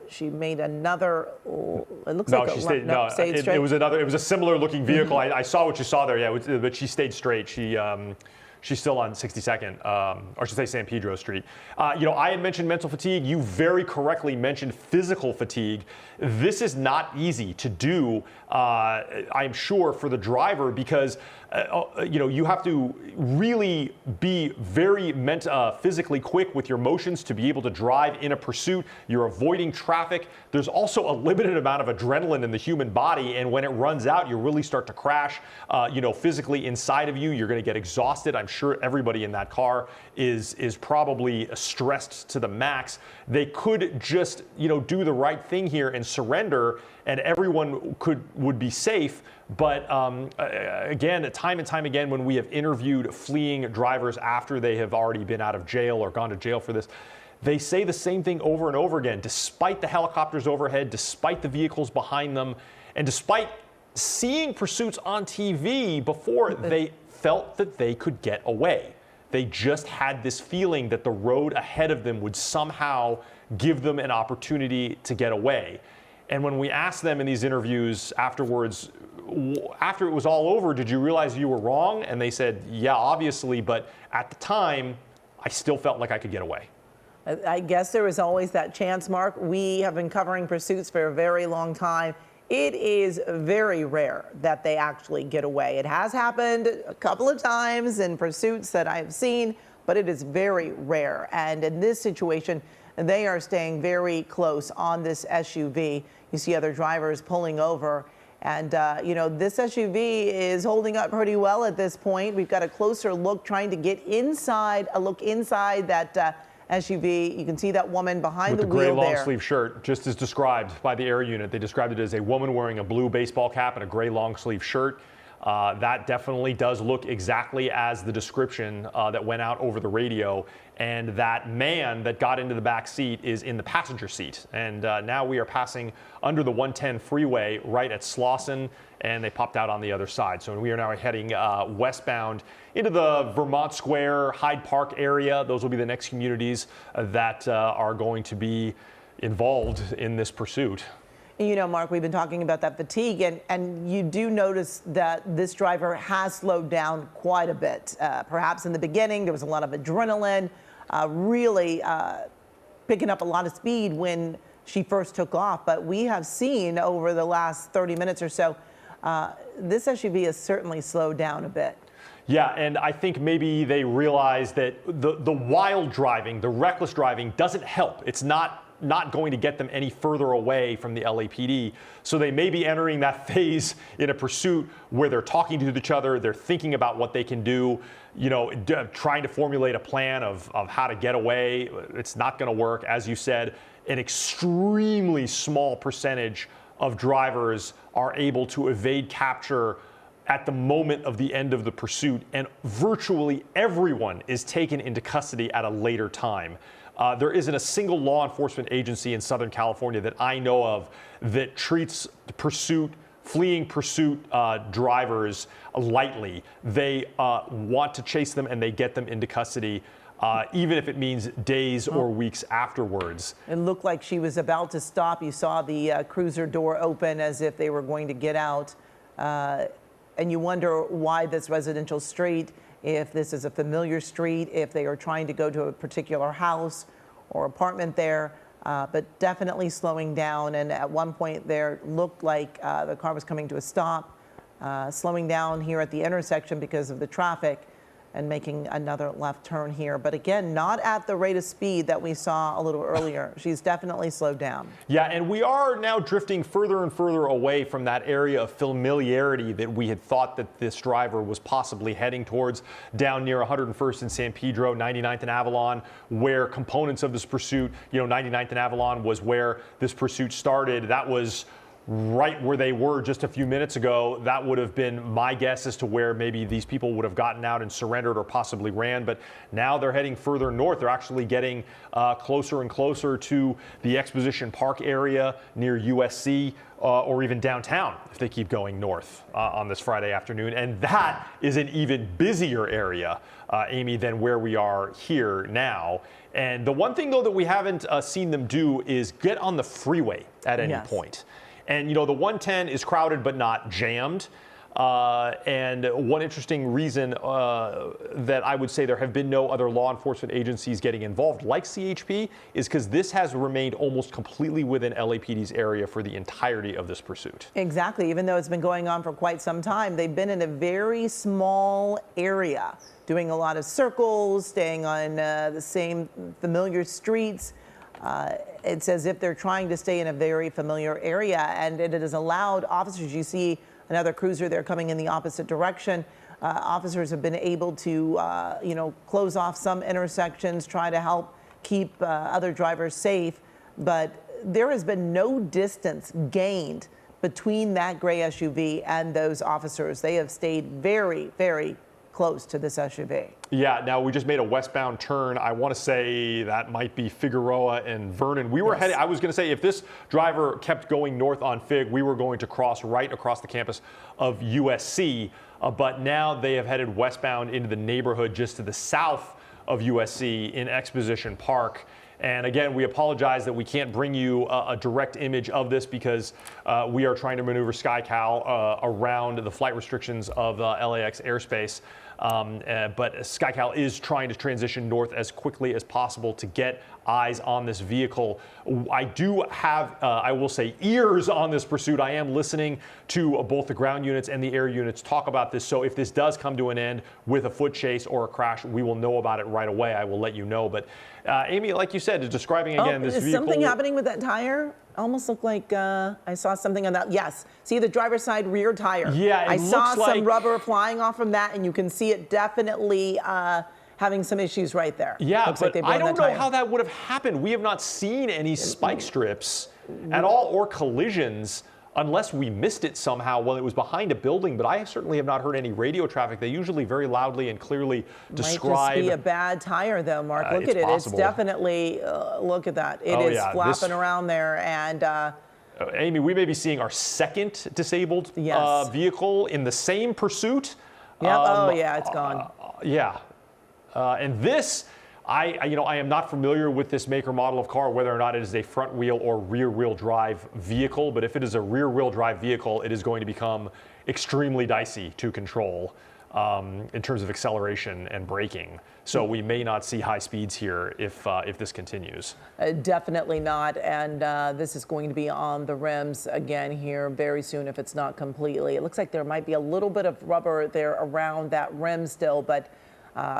she made another. It looks like stayed straight. It was another. It was a similar looking vehicle. I saw what you saw there. Yeah, but she stayed straight. She's still on 62nd, or I should say San Pedro Street. I had mentioned mental fatigue. You very correctly mentioned physical fatigue. This is not easy to do, I'm sure, for the driver because, you have to really be very physically quick with your motions to be able to drive in a pursuit. You're avoiding traffic. There's also a limited amount of adrenaline in the human body, and when it runs out, you really start to crash, physically inside of you. You're going to get exhausted. I'm sure everybody in that car is probably stressed to the max. They could just, do the right thing here and surrender, and everyone would be safe. But again, time and time again, when we have interviewed fleeing drivers after they have already been out of jail or gone to jail for this, they say the same thing over and over again, despite the helicopters overhead, despite the vehicles behind them, and despite seeing pursuits on TV before, they felt that they could get away. They just had this feeling that the road ahead of them would somehow give them an opportunity to get away. And when we asked them in these interviews afterwards, after it was all over, did you realize you were wrong? And they said, yeah, obviously, but at the time, I still felt like I could get away. I guess there is always that chance, Mark. We have been covering pursuits for a very long time. It is very rare that they actually get away. It has happened a couple of times in pursuits that I've seen, but it is very rare. And in this situation, they are staying very close on this SUV. You see other drivers pulling over. And, you know, this SUV is holding up pretty well at this point. We've got a closer look trying to get inside, a look inside that SUV. You can see that woman behind the wheel there. With the gray long sleeve shirt, just as described by the air unit. They described it as a woman wearing a blue baseball cap and a gray long sleeve shirt. That definitely does look exactly as the description that went out over the radio. And that man that got into the back seat is in the passenger seat. And now we are passing under the 110 freeway right at Slauson, and they popped out on the other side. So we are now heading westbound into the Vermont Square, Hyde Park area. Those will be the next communities that are going to be involved in this pursuit. You know, Mark, we've been talking about that fatigue, and you do notice that this driver has slowed down quite a bit. Perhaps in the beginning, there was a lot of adrenaline, really picking up a lot of speed when she first took off. But we have seen over the last 30 minutes or so, this SUV has certainly slowed down a bit. Yeah, and I think maybe they realize that the wild driving, the reckless driving doesn't help. It's not going to get them any further away from the LAPD. So they may be entering that phase in a pursuit where they're talking to each other, they're thinking about what they can do, you know, trying to formulate a plan of how to get away. It's not going to work. As you said, an extremely small percentage of drivers are able to evade capture at the moment of the end of the pursuit, and virtually everyone is taken into custody at a later time. There isn't a single law enforcement agency in Southern California that I know of that treats fleeing pursuit drivers lightly. They want to chase them and they get them into custody, even if it means days or weeks afterwards. It looked like she was about to stop. You saw the cruiser door open as if they were going to get out. And you wonder why this residential street, if this is a familiar street, if they are trying to go to a particular house or apartment there, but definitely slowing down. And at one point there looked like the car was coming to a stop, slowing down here at the intersection because of the traffic and making another left turn here. But again, not at the rate of speed that we saw a little earlier. She's definitely slowed down. Yeah, and we are now drifting further and further away from that area of familiarity that we had thought that this driver was possibly heading towards down near 101st and San Pedro, 99th and Avalon, where components of this pursuit, you know, 99th and Avalon was where this pursuit started. That was right where they were just a few minutes ago. That would have been my guess as to where maybe these people would have gotten out and surrendered or possibly ran. But now they're heading further north. They're actually getting closer and closer to the Exposition Park area near USC or even downtown if they keep going north on this Friday afternoon. And that is an even busier area, Amy, than where we are here now. And the one thing, though, that we haven't seen them do is get on the freeway at any point. And, you know, the 110 is crowded but not jammed. And one interesting reason that I would say there have been no other law enforcement agencies getting involved like CHP is because this has remained almost completely within LAPD's area for the entirety of this pursuit. Exactly. Even though it's been going on for quite some time, they've been in a very small area, doing a lot of circles, staying on the same familiar streets. It's as if they're trying to stay in a very familiar area, and it has allowed officers, you see another cruiser there coming in the opposite direction. Officers have been able to, you know, close off some intersections, try to help keep other drivers safe. But there has been no distance gained between that gray SUV and those officers. They have stayed very, very close to this SUV. Yeah, now we just made a westbound turn. I want to say that might be Figueroa and Vernon. We were headed, I was going to say, if this driver kept going north on Fig, we were going to cross right across the campus of USC. But now they have headed westbound into the neighborhood just to the south of USC in Exposition Park. And again, we apologize that we can't bring you a direct image of this because we are trying to maneuver SkyCal around the flight restrictions of LAX airspace. But SkyCal is trying to transition north as quickly as possible to get eyes on this vehicle. I do have, I will say, ears on this pursuit. I am listening to both the ground units and the air units talk about this. So if this does come to an end with a foot chase or a crash, we will know about it right away. I will let you know. But Amy, like you said, describing again this is vehicle. Something happening with that tire? Almost looked like I saw something on that. Yes, see the driver's side rear tire. Yeah, I saw looks some like rubber flying off from that, and you can see it definitely having some issues right there. Yeah, looks but like they I don't blown that know tire. how that would have happened. We have not seen any spike strips at all or collisions unless we missed it somehow while it was behind a building. But I certainly have not heard any radio traffic. They usually very loudly and clearly describe. Might just be a bad tire, though, Mark. Look at it. Possible. It's definitely, look at that. It is flapping around there. And Amy, we may be seeing our second disabled vehicle in the same pursuit. Yep. Oh, yeah, it's gone. Yeah. And this, I am not familiar with this make or model of car, whether or not it is a front wheel or rear wheel drive vehicle. But if it is a rear wheel drive vehicle, it is going to become extremely dicey to control in terms of acceleration and braking. So we may not see high speeds here if this continues. Definitely not. And this is going to be on the rims again here very soon if it's not completely. It looks like there might be a little bit of rubber there around that rim still, but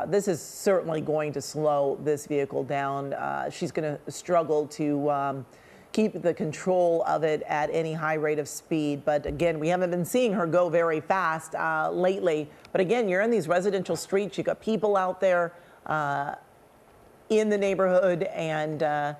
this is certainly going to slow this vehicle down. She's going to struggle to keep the control of it at any high rate of speed. But again, we haven't been seeing her go very fast lately. But again, you're in these residential streets. You've got people out there in the neighborhood, and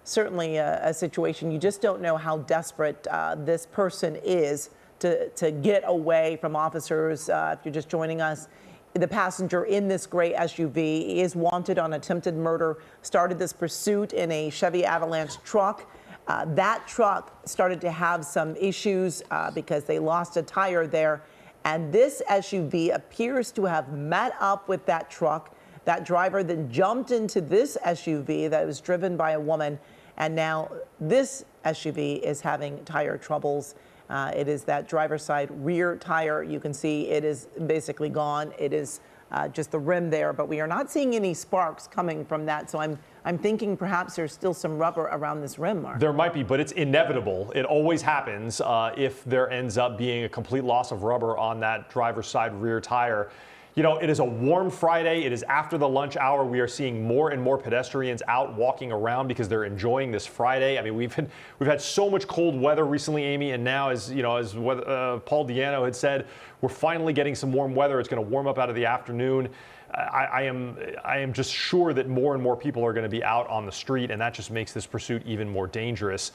certainly a situation you just don't know how desperate this person is to get away from officers. If you're just joining us, the passenger in this gray SUV is wanted on attempted murder, started this pursuit in a Chevy Avalanche truck. That truck started to have some issues because they lost a tire there. And this SUV appears to have met up with that truck. That driver then jumped into this SUV that was driven by a woman. And now this SUV is having tire troubles. It is that driver's side rear tire. You can see it is basically gone. It is just the rim there, but we are not seeing any sparks coming from that. So I'm thinking perhaps there's still some rubber around this rim, Mark. There might be, but it's inevitable. It always happens if there ends up being a complete loss of rubber on that driver's side rear tire. You know, it is a warm Friday. It is after the lunch hour. We are seeing more and more pedestrians out walking around because they're enjoying this Friday. I mean, we've had so much cold weather recently, Amy, and now, as Paul Diano had said, we're finally getting some warm weather. It's going to warm up out of the afternoon. I am just sure that more and more people are going to be out on the street, and that just makes this pursuit even more dangerous.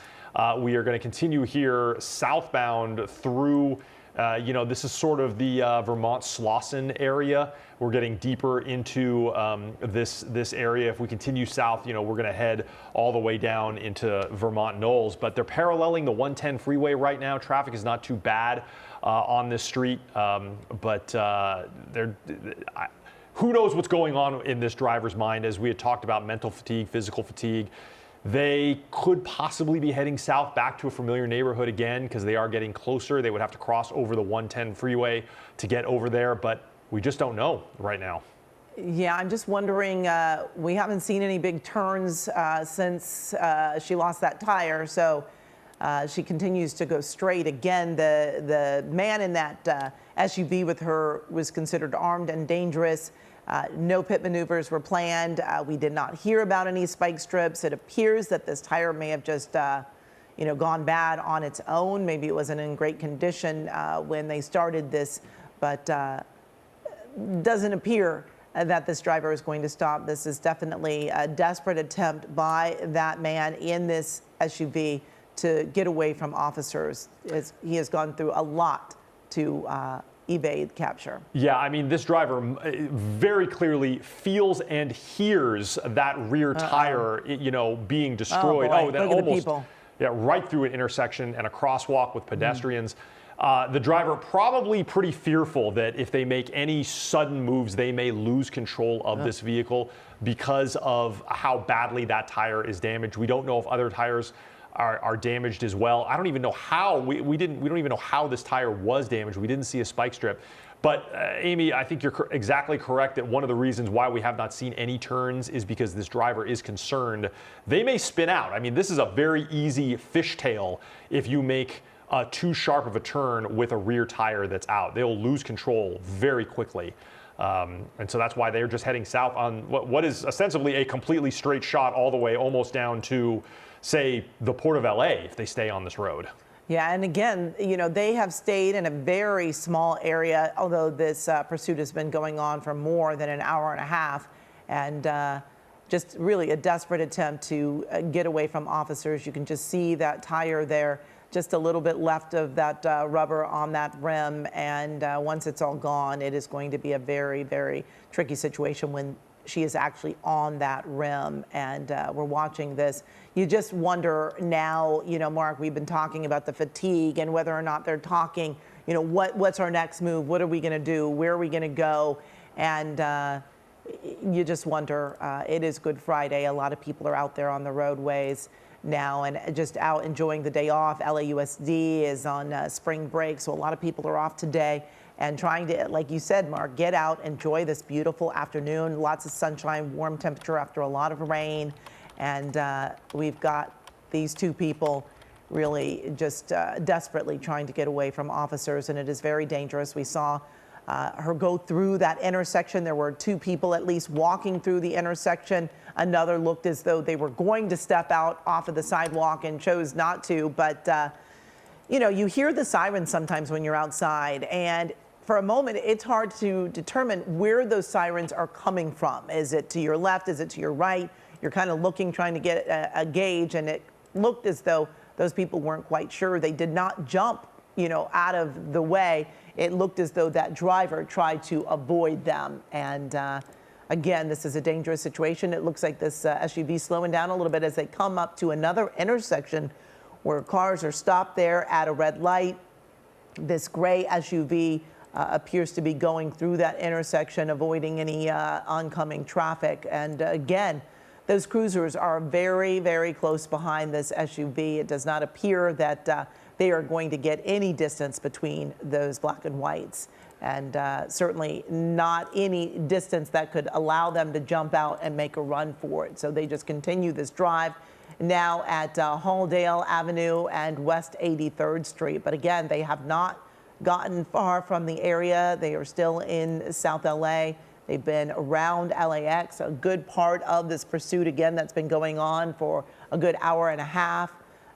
We are going to continue here southbound through. This is sort of the Vermont Slauson area. We're getting deeper into this area. If we continue south, we're going to head all the way down into Vermont Knolls. But they're paralleling the 110 freeway right now. Traffic is not too bad on this street, who knows what's going on in this driver's mind? As we had talked about, mental fatigue, physical fatigue. They could possibly be heading south back to a familiar neighborhood again because they are getting closer. They would have to cross over the 110 freeway to get over there, but we just don't know right now. Yeah, I'm just wondering, we haven't seen any big turns since she lost that tire, so she continues to go straight. Again, the man in that SUV with her was considered armed and dangerous. No pit maneuvers were planned. We did not hear about any spike strips. It appears that this tire may have just, gone bad on its own. Maybe it wasn't in great condition when they started this, but doesn't appear that this driver is going to stop. This is definitely a desperate attempt by that man in this SUV to get away from officers. He has gone through a lot to evade capture. Yeah, I mean, this driver very clearly feels and hears that rear tire, being destroyed. Oh, boy. That Look at the almost, people. yeah, right through an intersection and a crosswalk with pedestrians. The driver probably pretty fearful that if they make any sudden moves, they may lose control of this vehicle because of how badly that tire is damaged. We don't know if other tires are damaged as well. I don't even know how. We don't even know how this tire was damaged. We didn't see a spike strip. But Amy, I think you're exactly correct that one of the reasons why we have not seen any turns is because this driver is concerned. They may spin out. I mean, this is a very easy fishtail if you make too sharp of a turn with a rear tire that's out. They'll lose control very quickly. And so that's why they're just heading south on what is ostensibly a completely straight shot all the way almost down to, say, the Port of LA if they stay on this road. Yeah, and again, they have stayed in a very small area, although this pursuit has been going on for more than an hour and a half, and just really a desperate attempt to get away from officers. You can just see that tire there, just a little bit left of that rubber on that rim, and once it's all gone, it is going to be a very, very tricky situation when she is actually on that rim, and we're watching this. You just wonder now, Mark, we've been talking about the fatigue and whether or not they're talking, what's our next move? What are we going to do? Where are we going to go? And you just wonder. It is Good Friday. A lot of people are out there on the roadways now and just out enjoying the day off. LAUSD is on spring break, so a lot of people are off today and trying to, like you said, Mark, get out, enjoy this beautiful afternoon. Lots of sunshine, warm temperature after a lot of rain. And we've got these two people really just desperately trying to get away from officers, and it is very dangerous. We saw her go through that intersection. There were two people at least walking through the intersection. Another looked as though they were going to step out off of the sidewalk and chose not to. But, you hear the sirens sometimes when you're outside, and for a moment, it's hard to determine where those sirens are coming from. Is it to your left? Is it to your right? You're kind of looking, trying to get a gauge, and it looked as though those people weren't quite sure. They did not jump, out of the way. It looked as though that driver tried to avoid them. And again, this is a dangerous situation. It looks like this SUV slowing down a little bit as they come up to another intersection where cars are stopped there at a red light. This gray SUV appears to be going through that intersection, avoiding any oncoming traffic. And again, those cruisers are very, very close behind this SUV. It does not appear that they are going to get any distance between those black and whites, and certainly not any distance that could allow them to jump out and make a run for it. So they just continue this drive now at Halldale Avenue and West 83rd Street. But again, they have not gotten far from the area. They are still in South LA. They've been around LAX, a good part of this pursuit, again, that's been going on for a good hour and a half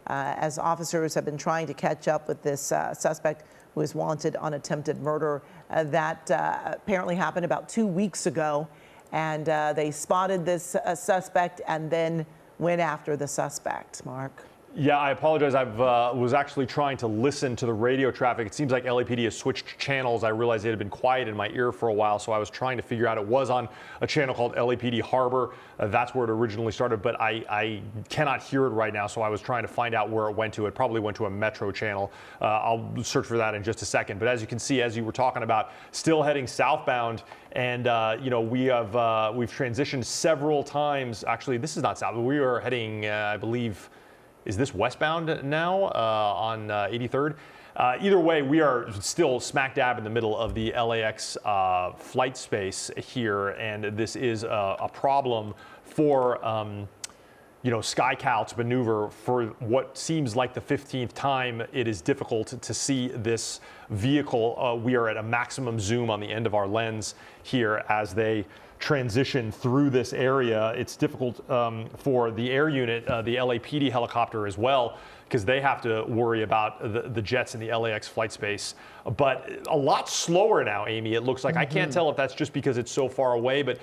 as officers have been trying to catch up with this suspect who is wanted on attempted murder. That apparently happened about 2 weeks ago, and they spotted this suspect and then went after the suspect. Mark. Yeah, I apologize. I was actually trying to listen to the radio traffic. It seems like LAPD has switched channels. I realized it had been quiet in my ear for a while, so I was trying to figure out. It was on a channel called LAPD Harbor. That's where it originally started, but I cannot hear it right now, so I was trying to find out where it went to. It probably went to a Metro channel. I'll search for that in just a second. But as you can see, as you were talking about, still heading southbound, and we've transitioned several times. Actually, this is not south. We are heading, I believe. Is this westbound now on 83rd? Either way, we are still smack dab in the middle of the LAX flight space here, and this is a problem for SkyCal to maneuver for what seems like the 15th time. It is difficult to see this vehicle. We are at a maximum zoom on the end of our lens here as they transition through this area. It's difficult for the air unit, the LAPD helicopter as well, because they have to worry about the jets in the LAX flight space. But a lot slower now, Amy, it looks like. I can't tell if that's just because it's so far away, but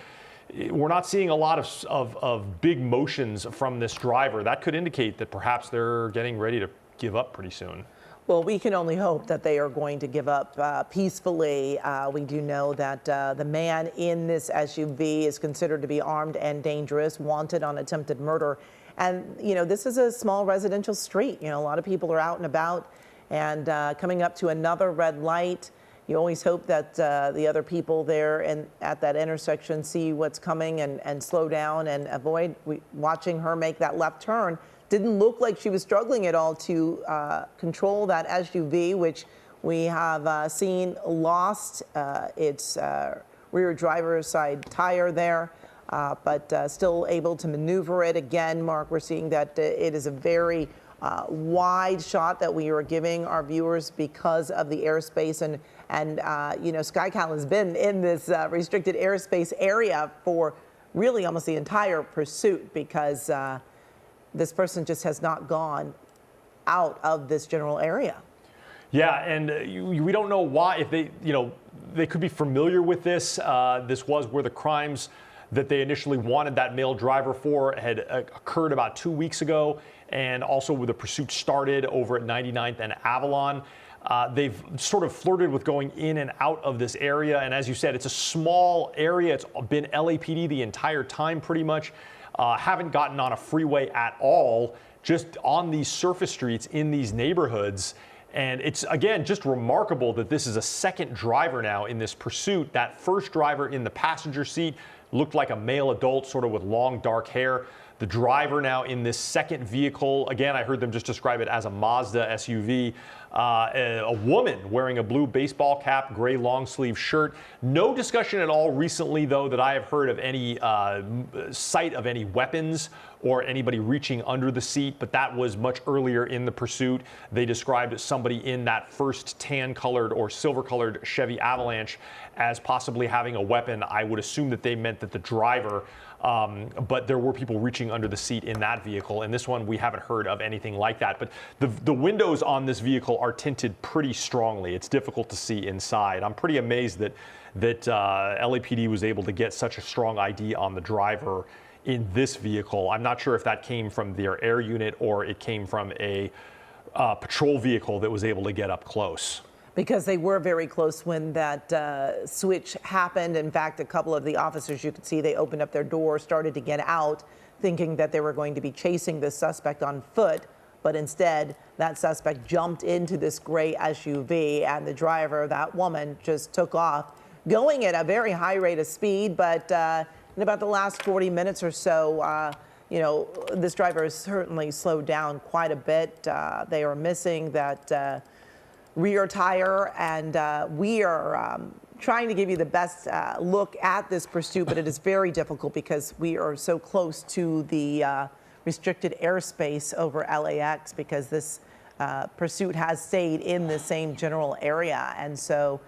we're not seeing a lot of big motions from this driver. That could indicate that perhaps they're getting ready to give up pretty soon. Well, we can only hope that they are going to give up peacefully. We do know that the man in this SUV is considered to be armed and dangerous, wanted on attempted murder. And, you know, this is a small residential street. You know, a lot of people are out and about and coming up to another red light. You always hope that the other people there and at that intersection see what's coming and slow down and avoid. Watching her make that left turn, didn't look like she was struggling at all to control that SUV, which we have seen lost its rear driver's side tire there, but still able to maneuver it. Again, Mark, we're seeing that it is a very wide shot that we are giving our viewers because of the airspace. And you know, SkyCal has been in this restricted airspace area for really almost the entire pursuit because this person just has not gone out of this general area. Yeah, and we don't know why. If they, you know, they could be familiar with this. This was where the crimes that they initially wanted that male driver for had occurred about 2 weeks ago, and also where the pursuit started over at 99th and Avalon. They've sort of flirted with going in and out of this area, and as you said, it's a small area. It's been LAPD the entire time, pretty much. Haven't gotten on a freeway at all, just on these surface streets in these neighborhoods. And it's, again, just remarkable that this is a second driver now in this pursuit. That first driver in the passenger seat looked like a male adult, sort of with long, dark hair. The driver now in this second vehicle, again, I heard them just describe it as a Mazda SUV. A woman wearing a blue baseball cap, gray long sleeve shirt. No discussion at all recently, though, that I have heard of any sight of any weapons or anybody reaching under the seat, but that was much earlier in the pursuit. They described somebody in that first tan-colored or silver-colored Chevy Avalanche as possibly having a weapon. I would assume that they meant that the driver, but there were people reaching under the seat in that vehicle. And this one, we haven't heard of anything like that. But the windows on this vehicle are tinted pretty strongly. It's difficult to see inside. I'm pretty amazed that LAPD was able to get such a strong ID on the driver in this vehicle. I'm not sure if that came from their air unit or it came from a patrol vehicle that was able to get up close. Because they were very close when that switch happened. In fact, a couple of the officers, you could see they opened up their door, started to get out, thinking that they were going to be chasing this suspect on foot. But instead, that suspect jumped into this gray SUV, and the driver, that woman, just took off, going at a very high rate of speed. But in about the last 40 minutes or so, you know, this driver has certainly slowed down quite a bit. They are missing that rear tire, and we are trying to give you the best look at this pursuit, but it is very difficult because we are so close to the restricted airspace over LAX, because this pursuit has stayed in the same general area, and so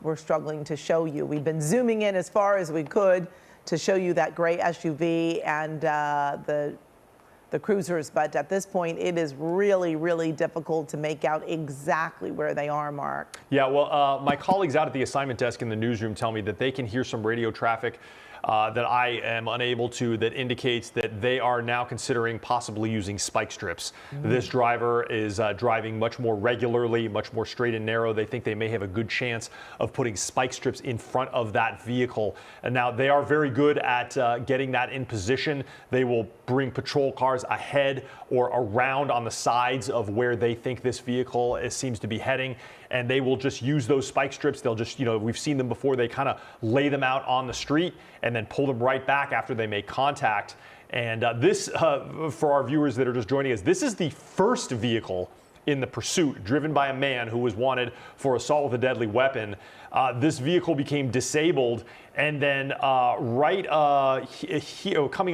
we're struggling to show you. We've been zooming in as far as we could to show you that gray SUV and the cruisers, but at this point, it is really, really difficult to make out exactly where they are, Mark. Yeah, well, my colleagues out at the assignment desk in the newsroom tell me that they can hear some radio traffic that I am unable to, that indicates that they are now considering possibly using spike strips. This driver is driving much more regularly, much more straight and narrow. They think they may have a good chance of putting spike strips in front of that vehicle. And now they are very good at getting that in position. They will bring patrol cars ahead or around on the sides of where they think this vehicle seems to be heading, and they will just use those spike strips. They'll just, you know, we've seen them before. They kind of lay them out on the street and then pull them right back after they make contact. And this, for our viewers that are just joining us, this is the first vehicle in the pursuit driven by a man who was wanted for assault with a deadly weapon. This vehicle became disabled, and then coming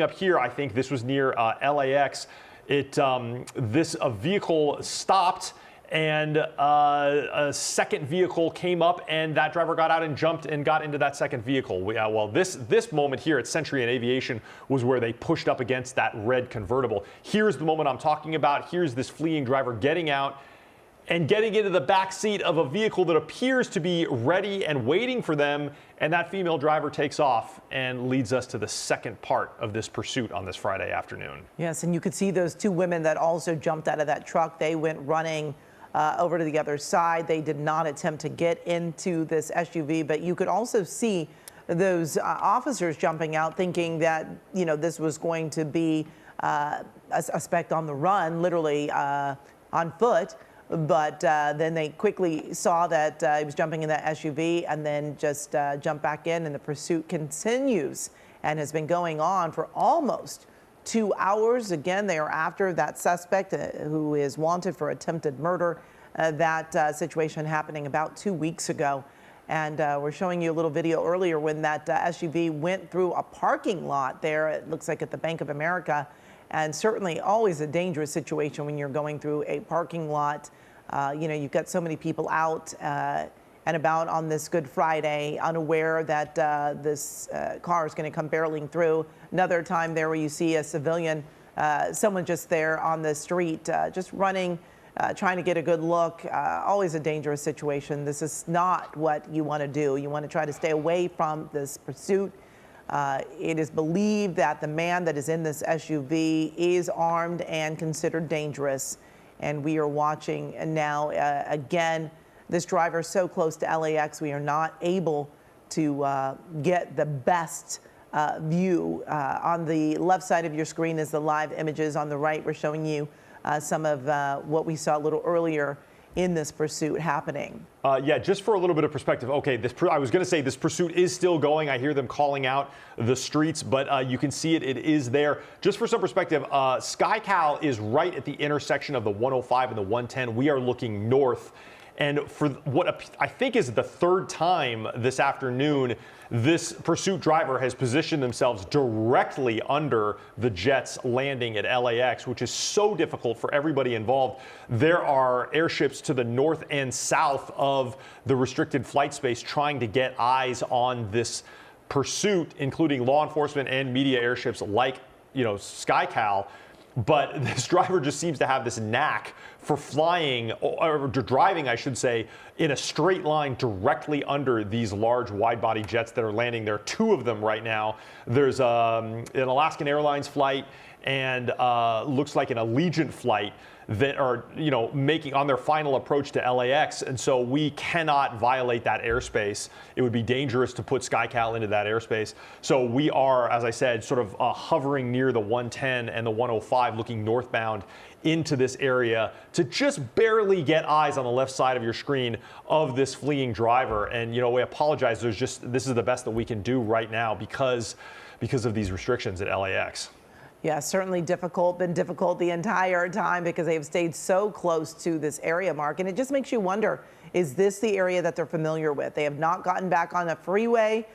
up here, I think this was near LAX, this vehicle stopped, and a second vehicle came up, and that driver got out and jumped and got into that second vehicle. Well, this moment here at Century and Aviation was where they pushed up against that red convertible. Here's the moment I'm talking about. Here's this fleeing driver getting out and getting into the back seat of a vehicle that appears to be ready and waiting for them, and that female driver takes off and leads us to the second part of this pursuit on this Friday afternoon. Yes, and you could see those two women that also jumped out of that truck. They went running over to the other side. They did not attempt to get into this SUV, but you could also see those officers jumping out thinking that, this was going to be a suspect on the run, literally on foot. But then they quickly saw that he was jumping in that SUV and then just jumped back in, and the pursuit continues and has been going on for almost 2 hours. Again, they are after that suspect who is wanted for attempted murder. That situation happening about 2 weeks ago. And we're showing you a little video earlier when that SUV went through a parking lot there. It looks like at the Bank of America. And certainly always a dangerous situation when you're going through a parking lot. You've got so many people out and about on this Good Friday, unaware that this car is going to come barreling through. Another time there where you see a civilian, someone just there on the street, just running, trying to get a good look. Always a dangerous situation. This is not what you want to do. You want to try to stay away from this pursuit. It is believed that the man that is in this SUV is armed and considered dangerous. And we are watching now, again, this driver so close to LAX, we are not able to get the best view. On the left side of your screen is the live images. On the right, we're showing you some of what we saw a little earlier in this pursuit happening. Yeah, just for a little bit of perspective. Okay, I was going to say this pursuit is still going. I hear them calling out the streets, but you can see it. It is there. Just for some perspective, SkyCal is right at the intersection of the 105 and the 110. We are looking north. And for what I think is the third time this afternoon, this pursuit driver has positioned themselves directly under the jets landing at LAX, which is so difficult for everybody involved. There are airships to the north and south of the restricted flight space trying to get eyes on this pursuit, including law enforcement and media airships like, SkyCal. But this driver just seems to have this knack for flying, or driving, I should say, in a straight line directly under these large wide-body jets that are landing. There are two of them right now. There's an Alaskan Airlines flight and looks like an Allegiant flight that are, making on their final approach to LAX. And so we cannot violate that airspace. It would be dangerous to put SkyCal into that airspace. So we are, as I said, sort of hovering near the 110 and the 105, looking northbound into this area to just barely get eyes on the left side of your screen of this fleeing driver. And, we apologize. This is the best that we can do right now because of these restrictions at LAX. Yeah, certainly been difficult the entire time because they've stayed so close to this area, Mark. And it just makes you wonder, is this the area that they're familiar with? They have not gotten back on the freeway,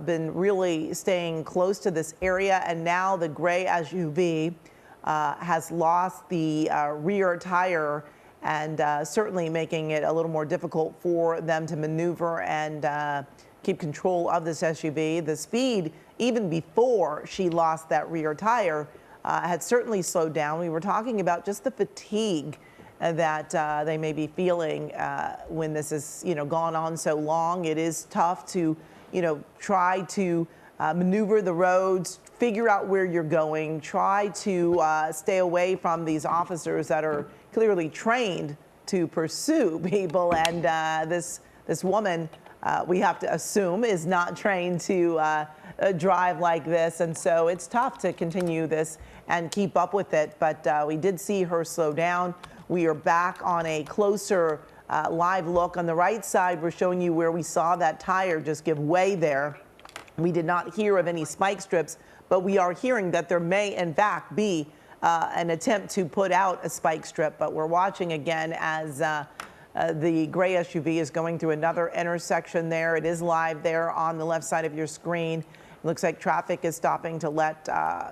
been really staying close to this area. And now the gray SUV has lost the rear tire and certainly making it a little more difficult for them to maneuver and keep control of this SUV. The speed, even before she lost that rear tire, had certainly slowed down. We were talking about just the fatigue that they may be feeling when this has, gone on so long. It is tough to, try to maneuver the roads, figure out where you're going, try to stay away from these officers that are clearly trained to pursue people. And this woman, we have to assume, is not trained to drive like this. And so it's tough to continue this and keep up with it. But we did see her slow down. We are back on a closer live look. On the right side, we're showing you where we saw that tire just give way there. We did not hear of any spike strips, but we are hearing that there may, in fact, be an attempt to put out a spike strip. But we're watching again as the gray SUV is going through another intersection there. It is live there on the left side of your screen. It looks like traffic is stopping to let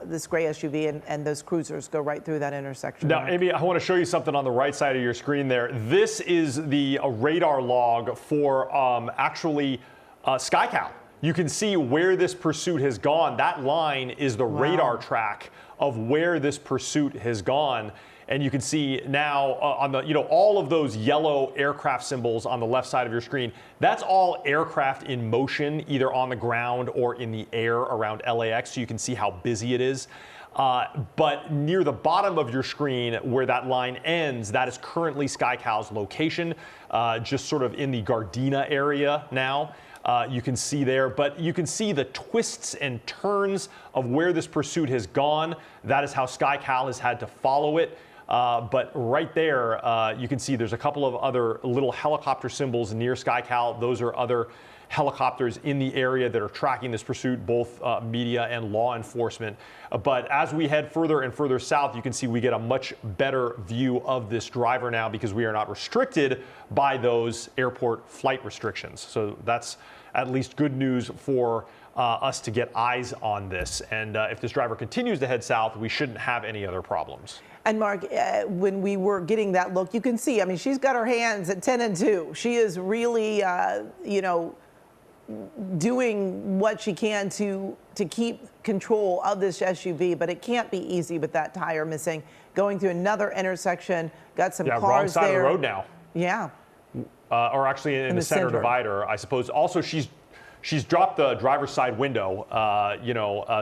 this gray SUV and those cruisers go right through that intersection. Now, Amy, I want to show you something on the right side of your screen there. This is the radar log for actually SkyCal. You can see where this pursuit has gone. That line is the radar track of where this pursuit has gone. And you can see now on the, all of those yellow aircraft symbols on the left side of your screen, that's all aircraft in motion, either on the ground or in the air around LAX. So you can see how busy it is. But near the bottom of your screen where that line ends, that is currently SkyCal's location, just sort of in the Gardena area now. You can see there, but you can see the twists and turns of where this pursuit has gone. That is how SkyCal has had to follow it. But right there, you can see there's a couple of other little helicopter symbols near SkyCal. Those are other helicopters in the area that are tracking this pursuit, both media and law enforcement. But as we head further and further south, you can see we get a much better view of this driver now because we are not restricted by those airport flight restrictions. So that's at least good news for us to get eyes on this. And if this driver continues to head south, we shouldn't have any other problems. And Mark, when we were getting that look, you can see, I mean, she's got her hands at 10 and 2. She is really, doing what she can to keep control of this SUV, but it can't be easy with that tire missing. Going through another intersection, got some cars wrong side there. of the road now. Yeah. Or actually in the center divider, I suppose. Also, she's dropped the driver's side window,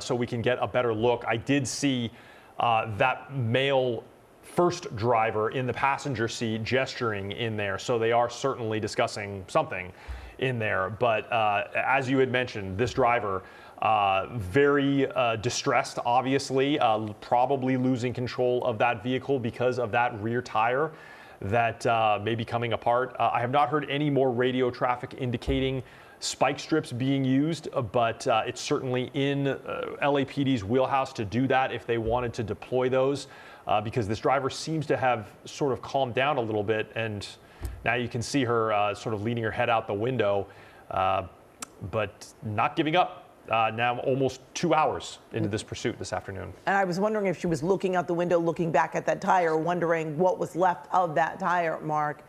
so we can get a better look. I did see that male first driver in the passenger seat gesturing in there, so they are certainly discussing something in there. But as you had mentioned, this driver, very distressed, obviously, probably losing control of that vehicle because of that rear tire that may be coming apart. I have not heard any more radio traffic indicating spike strips being used, but it's certainly in LAPD's wheelhouse to do that if they wanted to deploy those, because this driver seems to have sort of calmed down a little bit, and now you can see her sort of leaning her head out the window, but not giving up. Now almost 2 hours into this pursuit this afternoon. And I was wondering if she was looking out the window, looking back at that tire, wondering what was left of that tire, Mark,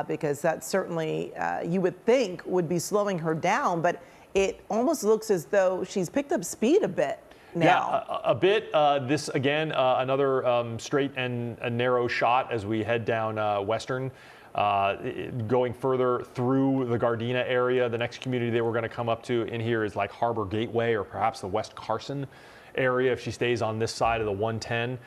because that certainly, you would think, would be slowing her down, but it almost looks as though she's picked up speed a bit now. Yeah, a bit. This, again, another straight and a narrow shot as we head down Western. Going further through the Gardena area, the next community that we're going to come up to in here is like Harbor Gateway or perhaps the West Carson area if she stays on this side of the 110.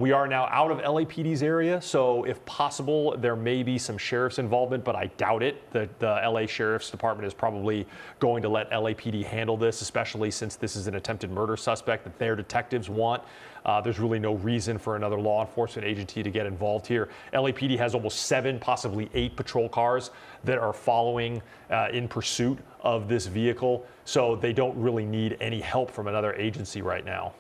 We are now out of LAPD's area, so if possible, there may be some sheriff's involvement, but I doubt it. The LA Sheriff's Department is probably going to let LAPD handle this, especially since this is an attempted murder suspect that their detectives want. There's really no reason for another law enforcement agency to get involved here. LAPD has almost 7, possibly 8 patrol cars that are following in pursuit of this vehicle, so they don't really need any help from another agency right now.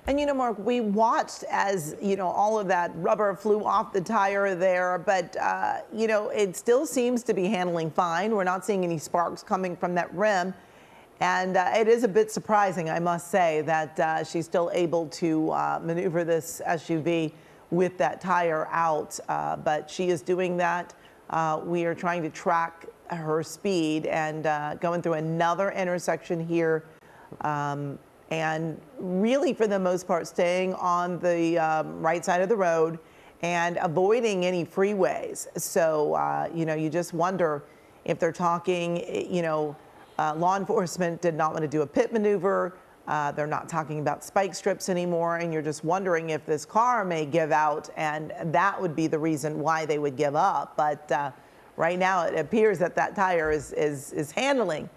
And Mark, we watched as, all of that rubber flew off the tire there, but, it still seems to be handling fine. We're not seeing any sparks coming from that rim. And it is a bit surprising, I must say, that she's still able to maneuver this SUV with that tire out. But she is doing that. We are trying to track her speed and going through another intersection here. And really, for the most part, staying on the right side of the road and avoiding any freeways. So, you just wonder if they're talking, law enforcement did not want to do a pit maneuver. They're not talking about spike strips anymore. And you're just wondering if this car may give out, and that would be the reason why they would give up. But right now, it appears that that tire is handling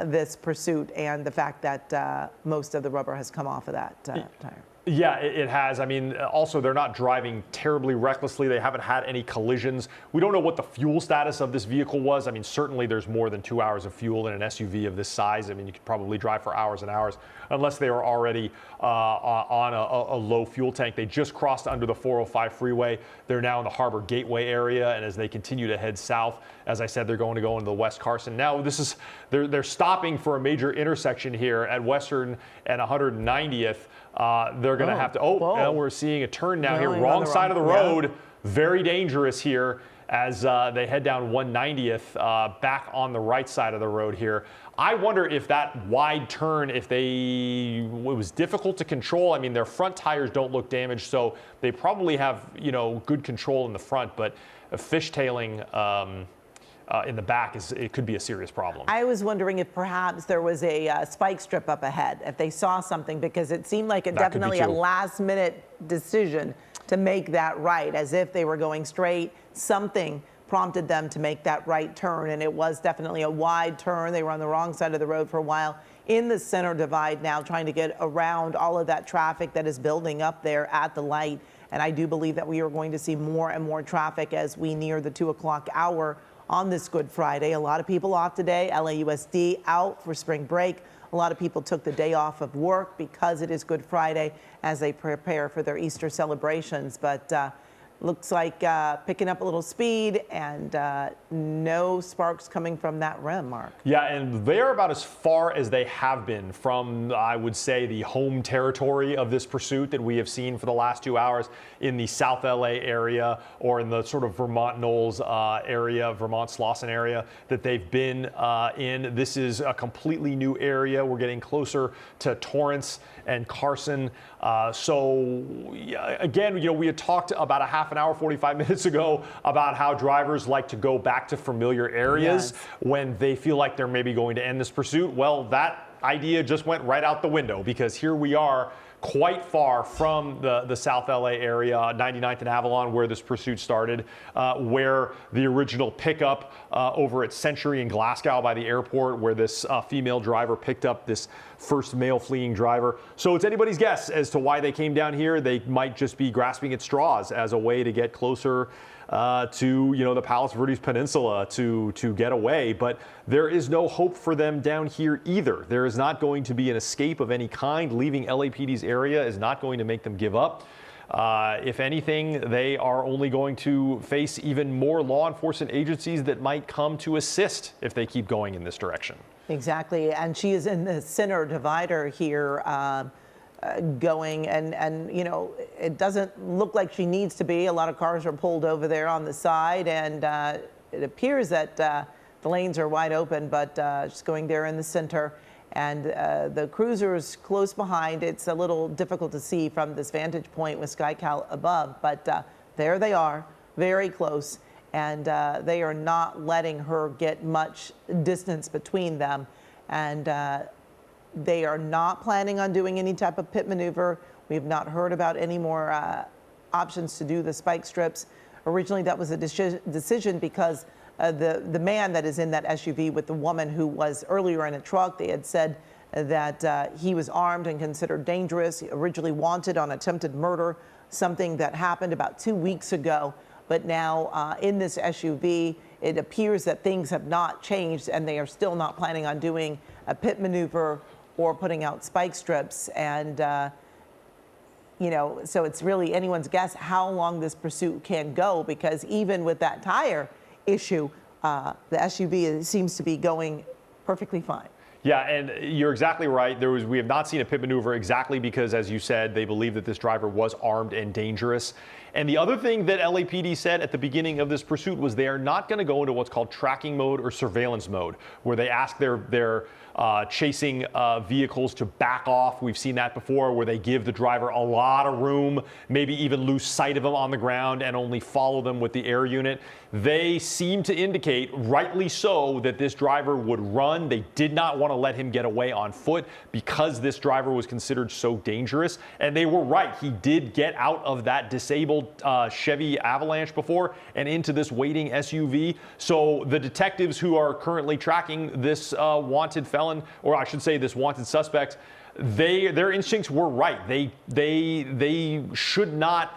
this pursuit, and the fact that most of the rubber has come off of that tire. Yeah, it has. I mean, also, they're not driving terribly recklessly. They haven't had any collisions. We don't know what the fuel status of this vehicle was. I mean, certainly there's more than 2 hours of fuel in an SUV of this size. I mean, you could probably drive for hours and hours, unless they were already on a low fuel tank. They just crossed under the 405 freeway. They're now in the Harbor Gateway area, and as they continue to head south, as I said, they're going to go into the West Carson. Now, they're stopping for a major intersection here at Western and 190th. They're going to have to, now we're seeing a turn now here, wrong side of the road, very dangerous here as they head down 190th, back on the right side of the road here. I wonder if that wide turn, it was difficult to control. I mean, their front tires don't look damaged, so they probably have, good control in the front, but fishtailing in the back, it could be a serious problem. I was wondering if perhaps there was a spike strip up ahead, if they saw something, because it seemed like definitely a last-minute decision to make that right, as if they were going straight. Something prompted them to make that right turn, and it was definitely a wide turn. They were on the wrong side of the road for a while. In the center divide now, trying to get around all of that traffic that is building up there at the light. And I do believe that we are going to see more and more traffic as we near the 2 o'clock hour on this Good Friday. A lot of people off today. LAUSD out for spring break. A lot of people took the day off of work because it is Good Friday as they prepare for their Easter celebrations. But looks like picking up a little speed, and no sparks coming from that rim, Mark. Yeah, and they're about as far as they have been from, I would say, the home territory of this pursuit that we have seen for the last 2 hours in the South LA area, or in the sort of Vermont Knolls area, Vermont Slauson area that they've been in. This is a completely new area. We're getting closer to Torrance and Carson. So again, we had talked about a half an hour, 45 minutes ago, about how drivers like to go back to familiar areas when they feel like they're maybe going to end this pursuit. Well, that idea just went right out the window, because here we are quite far from the South LA area, 99th and Avalon, where this pursuit started, where the original pickup over at Century in Glasgow by the airport, where this female driver picked up this first male fleeing driver. So it's anybody's guess as to why they came down here. They might just be grasping at straws as a way to get closer to the Palos Verdes Peninsula to get away. But there is no hope for them down here either. There is not going to be an escape of any kind. Leaving LAPD's area is not going to make them give up. If anything, they are only going to face even more law enforcement agencies that might come to assist if they keep going in this direction. Exactly, and she is in the center divider here. Going and it doesn't look like she needs to be. A lot of cars are pulled over there on the side, and it appears that the lanes are wide open, but she's going there in the center, and the cruiser's close behind. It's a little difficult to see from this vantage point with SkyCal above, but there they are, very close, and they are not letting her get much distance between them, and they are not planning on doing any type of pit maneuver. We have not heard about any more options to do the spike strips. Originally, that was a decision because the man that is in that SUV with the woman who was earlier in a truck, they had said that he was armed and considered dangerous, originally wanted on attempted murder, something that happened about 2 weeks ago. But now in this SUV, it appears that things have not changed, and they are still not planning on doing a pit maneuver or putting out spike strips. And, so it's really anyone's guess how long this pursuit can go, because even with that tire issue, the SUV seems to be going perfectly fine. Yeah, and you're exactly right. We have not seen a pit maneuver exactly because, as you said, they believe that this driver was armed and dangerous. And the other thing that LAPD said at the beginning of this pursuit was they are not going to go into what's called tracking mode or surveillance mode, where they ask their chasing vehicles to back off. We've seen that before, where they give the driver a lot of room, maybe even lose sight of them on the ground and only follow them with the air unit. They seem to indicate, rightly so, that this driver would run. They did not want to let him get away on foot because this driver was considered so dangerous. And they were right. He did get out of that disabled Chevy Avalanche before and into this waiting SUV. So the detectives who are currently tracking this wanted felon, or I should say this wanted suspect, their instincts were right. They should not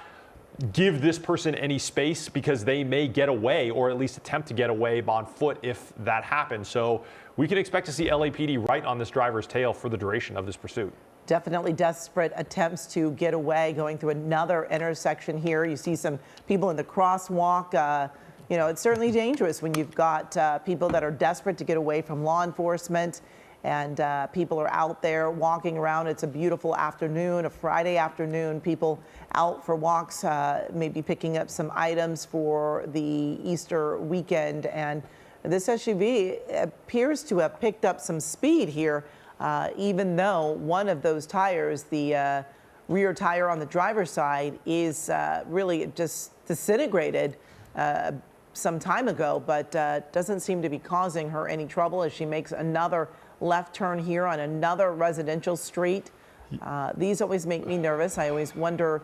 give this person any space because they may get away, or at least attempt to get away on foot if that happens. So we can expect to see LAPD right on this driver's tail for the duration of this pursuit. Definitely desperate attempts to get away, going through another intersection here. You see some people in the crosswalk. It's certainly dangerous when you've got people that are desperate to get away from law enforcement, and people are out there walking around. It's a beautiful afternoon, a Friday afternoon. People out for walks, maybe picking up some items for the Easter weekend. And this SUV appears to have picked up some speed here, even though one of those tires, the rear tire on the driver's side, is really just disintegrated. some time ago, but doesn't seem to be causing her any trouble as she makes another left turn here on another residential street. These always make me nervous. I always wonder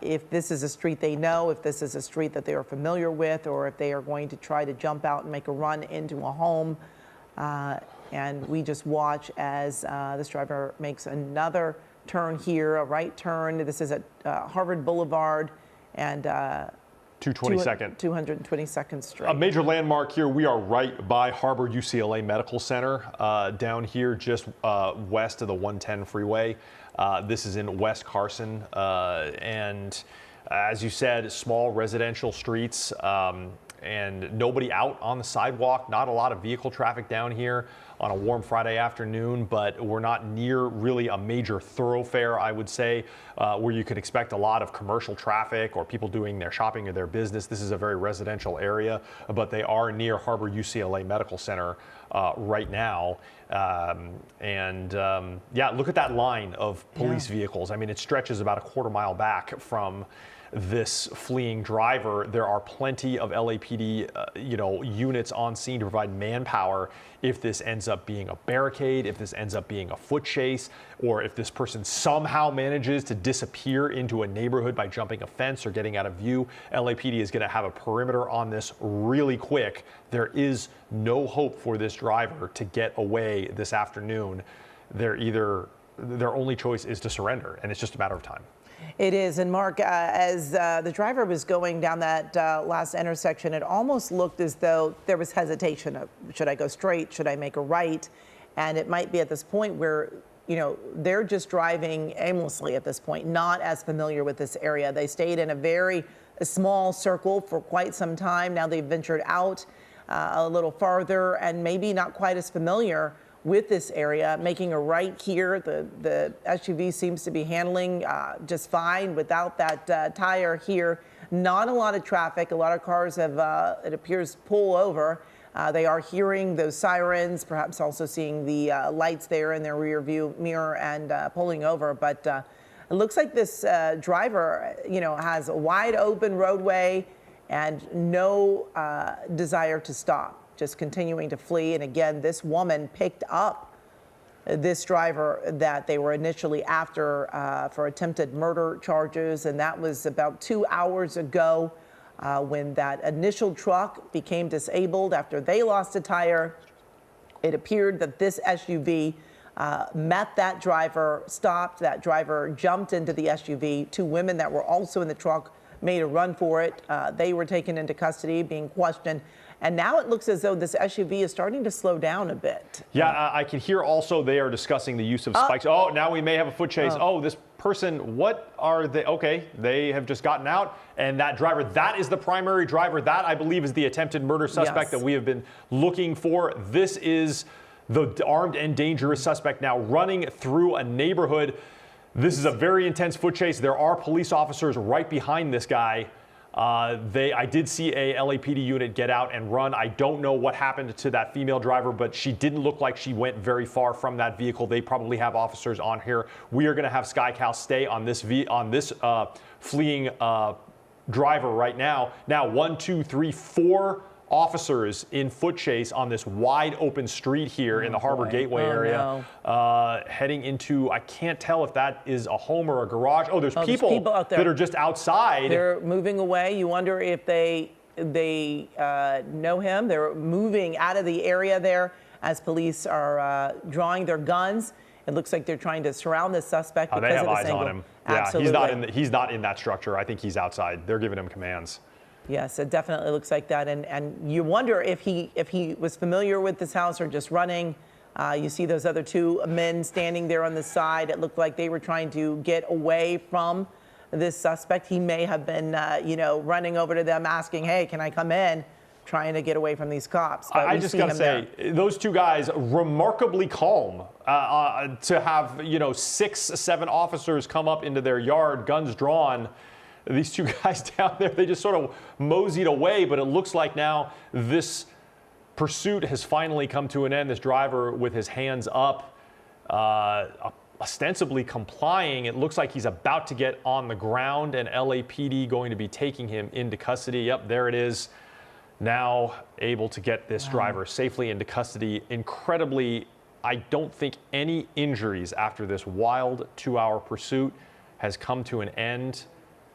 if this is a street they know, if this is a street that they are familiar with, or if they are going to try to jump out and make a run into a home. And we just watch as this driver makes another turn here, a right turn. This is at Harvard Boulevard and 222nd. 222nd Street. A major landmark here. We are right by Harbor UCLA Medical Center, down here just west of the 110 freeway. This is in West Carson, and as you said, small residential streets, and nobody out on the sidewalk. Not a lot of vehicle traffic down here on a warm Friday afternoon, but we're not near really a major thoroughfare, I would say, where you could expect a lot of commercial traffic or people doing their shopping or their business. This is a very residential area, but they are near Harbor UCLA Medical Center right now. Yeah, look at that line of police vehicles. I mean, it stretches about a quarter mile back from this fleeing driver. There are plenty of LAPD, units on scene to provide manpower if this ends up being a barricade, if this ends up being a foot chase, or if this person somehow manages to disappear into a neighborhood by jumping a fence or getting out of view. LAPD is going to have a perimeter on this really quick. There is no hope for this driver to get away this afternoon. Their only choice is to surrender, and it's just a matter of time. It is. And Mark, as the driver was going down that last intersection, it almost looked as though there was hesitation of, should I go straight? Should I make a right? And it might be at this point where, they're just driving aimlessly at this point, not as familiar with this area. They stayed in a very small circle for quite some time. Now they've ventured out a little farther and maybe not quite as familiar with this area, making a right here. The SUV seems to be handling just fine without that tire here. Not a lot of traffic. A lot of cars have, it appears, pull over. They are hearing those sirens, perhaps also seeing the lights there in their rear view mirror and pulling over. But it looks like this driver, has a wide open roadway and no desire to stop. Just continuing to flee. And again, this woman picked up this driver that they were initially after for attempted murder charges. And that was about 2 hours ago when that initial truck became disabled after they lost a tire. It appeared that this SUV met that driver, stopped. That driver jumped into the SUV. Two women that were also in the truck made a run for it. They were taken into custody, being questioned. And now it looks as though this SUV is starting to slow down a bit. Yeah, I can hear also they are discussing the use of spikes. Oh, now we may have a foot chase. Oh, this person, what are they? Okay, they have just gotten out. And that driver, that is the primary driver. That, I believe, is the attempted murder suspect that we have been looking for. This is the armed and dangerous suspect now running through a neighborhood. This is a very intense foot chase. There are police officers right behind this guy. I did see a LAPD unit get out and run. I don't know what happened to that female driver, but she didn't look like she went very far from that vehicle. They probably have officers on here. We are going to have SkyCal stay on this fleeing driver right now. Now, 1, 2, 3, 4 officers in foot chase on this wide open street here in the Harbor Gateway area, heading into, I can't tell if that is a home or a garage. Oh, there's people out there that are just outside. They're moving away. You wonder if they know him. They're moving out of the area there as police are drawing their guns. It looks like they're trying to surround this suspect because they have of this eyes angle. on him. Absolutely. Yeah, he's not in that structure. I think he's outside. They're giving him commands. Yes, it definitely looks like that, and you wonder if he was familiar with this house or just running. You see those other two men standing there on the side. It looked like they were trying to get away from this suspect. He may have been, running over to them, asking, "Hey, can I come in?" Trying to get away from these cops. But I just gotta say, those two guys remarkably calm to have 6, 7 officers come up into their yard, guns drawn. These two guys down there, they just sort of moseyed away, but it looks like now this pursuit has finally come to an end. This driver with his hands up, ostensibly complying. It looks like he's about to get on the ground, and LAPD going to be taking him into custody. Yep, there it is. now able to get this driver safely into custody. Incredibly, I don't think any injuries after this wild 2-hour pursuit has come to an end.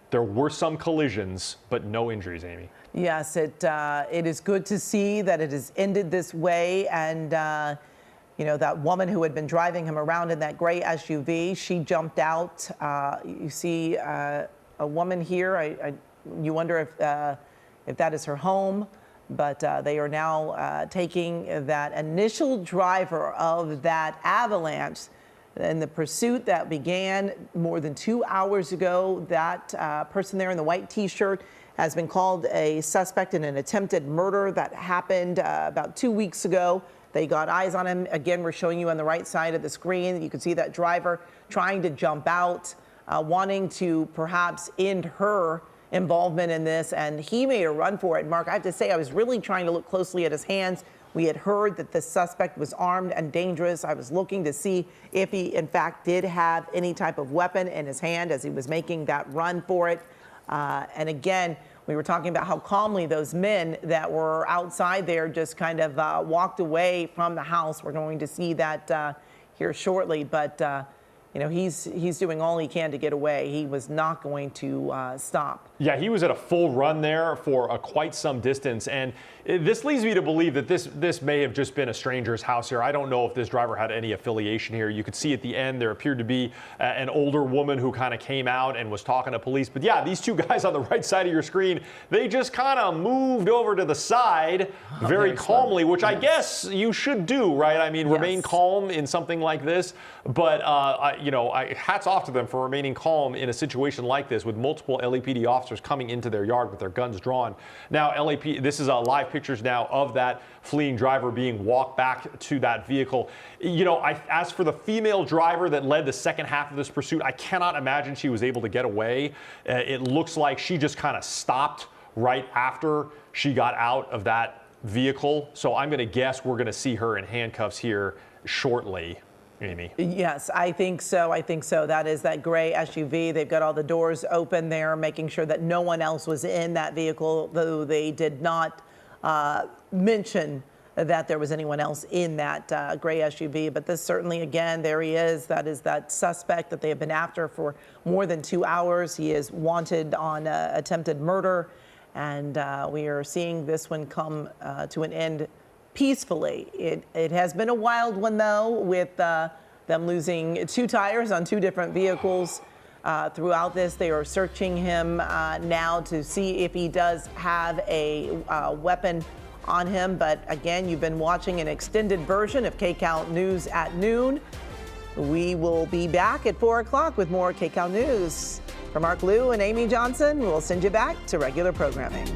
There were some collisions, but no injuries, Amy. Yes, it is good to see that it has ended this way. And, you know, that woman who had been driving him around in that gray SUV, she jumped out. You see a woman here. You wonder if that is her home. But they are now taking that initial driver of that avalanche and the pursuit that began more than 2 hours ago. That person there in the white T-shirt has been called a suspect in an attempted murder that happened about 2 weeks ago. They got eyes on him. Again, we're showing you on the right side of the screen. You can see that driver trying to jump out, wanting to perhaps end her involvement in this, and he made a run for it. Mark, I have to say, I was really trying to look closely at his hands. We had heard that the suspect was armed and dangerous. I was looking to see if he, in fact, did have any type of weapon in his hand as he was making that run for it. And again, we were talking about how calmly those men that were outside there just kind of walked away from the house. We're going to see that here shortly, but you know, he's doing all he can to get away. He was not going to stop. Yeah, he was at a full run there for quite some distance, and this leads me to believe that this may have just been a stranger's house here. I don't know if this driver had any affiliation here. You could see at the end there appeared to be an older woman who kind of came out and was talking to police. But yeah, these two guys on the right side of your screen, they just kind of moved over to the side very calmly, which I guess you should do, right? I mean, remain calm in something like this. But you know, hats off to them for remaining calm in a situation like this with multiple LAPD officers coming into their yard with their guns drawn. Now, this is live pictures now of that fleeing driver being walked back to that vehicle. You know, as for the female driver that led the second half of this pursuit, I cannot imagine she was able to get away. It looks like she just kind of stopped right after she got out of that vehicle. So I'm going to guess we're going to see her in handcuffs here shortly. Amy. Yes, I think so. I think so. That is that gray SUV. They've got all the doors open there, making sure that no one else was in that vehicle, though they did not mention that there was anyone else in that gray SUV. But this certainly, again, there he is. That is that suspect that they have been after for more than 2 hours. He is wanted on attempted murder. And we are seeing this one come to an end peacefully. It has been a wild one, though, with them losing 2 tires on 2 different vehicles. Throughout this, they are searching him now to see if he does have a weapon on him. But again, you've been watching an extended version of KCAL News at noon. We will be back at 4 o'clock with more KCAL News. For Mark Liu and Amy Johnson, we'll send you back to regular programming.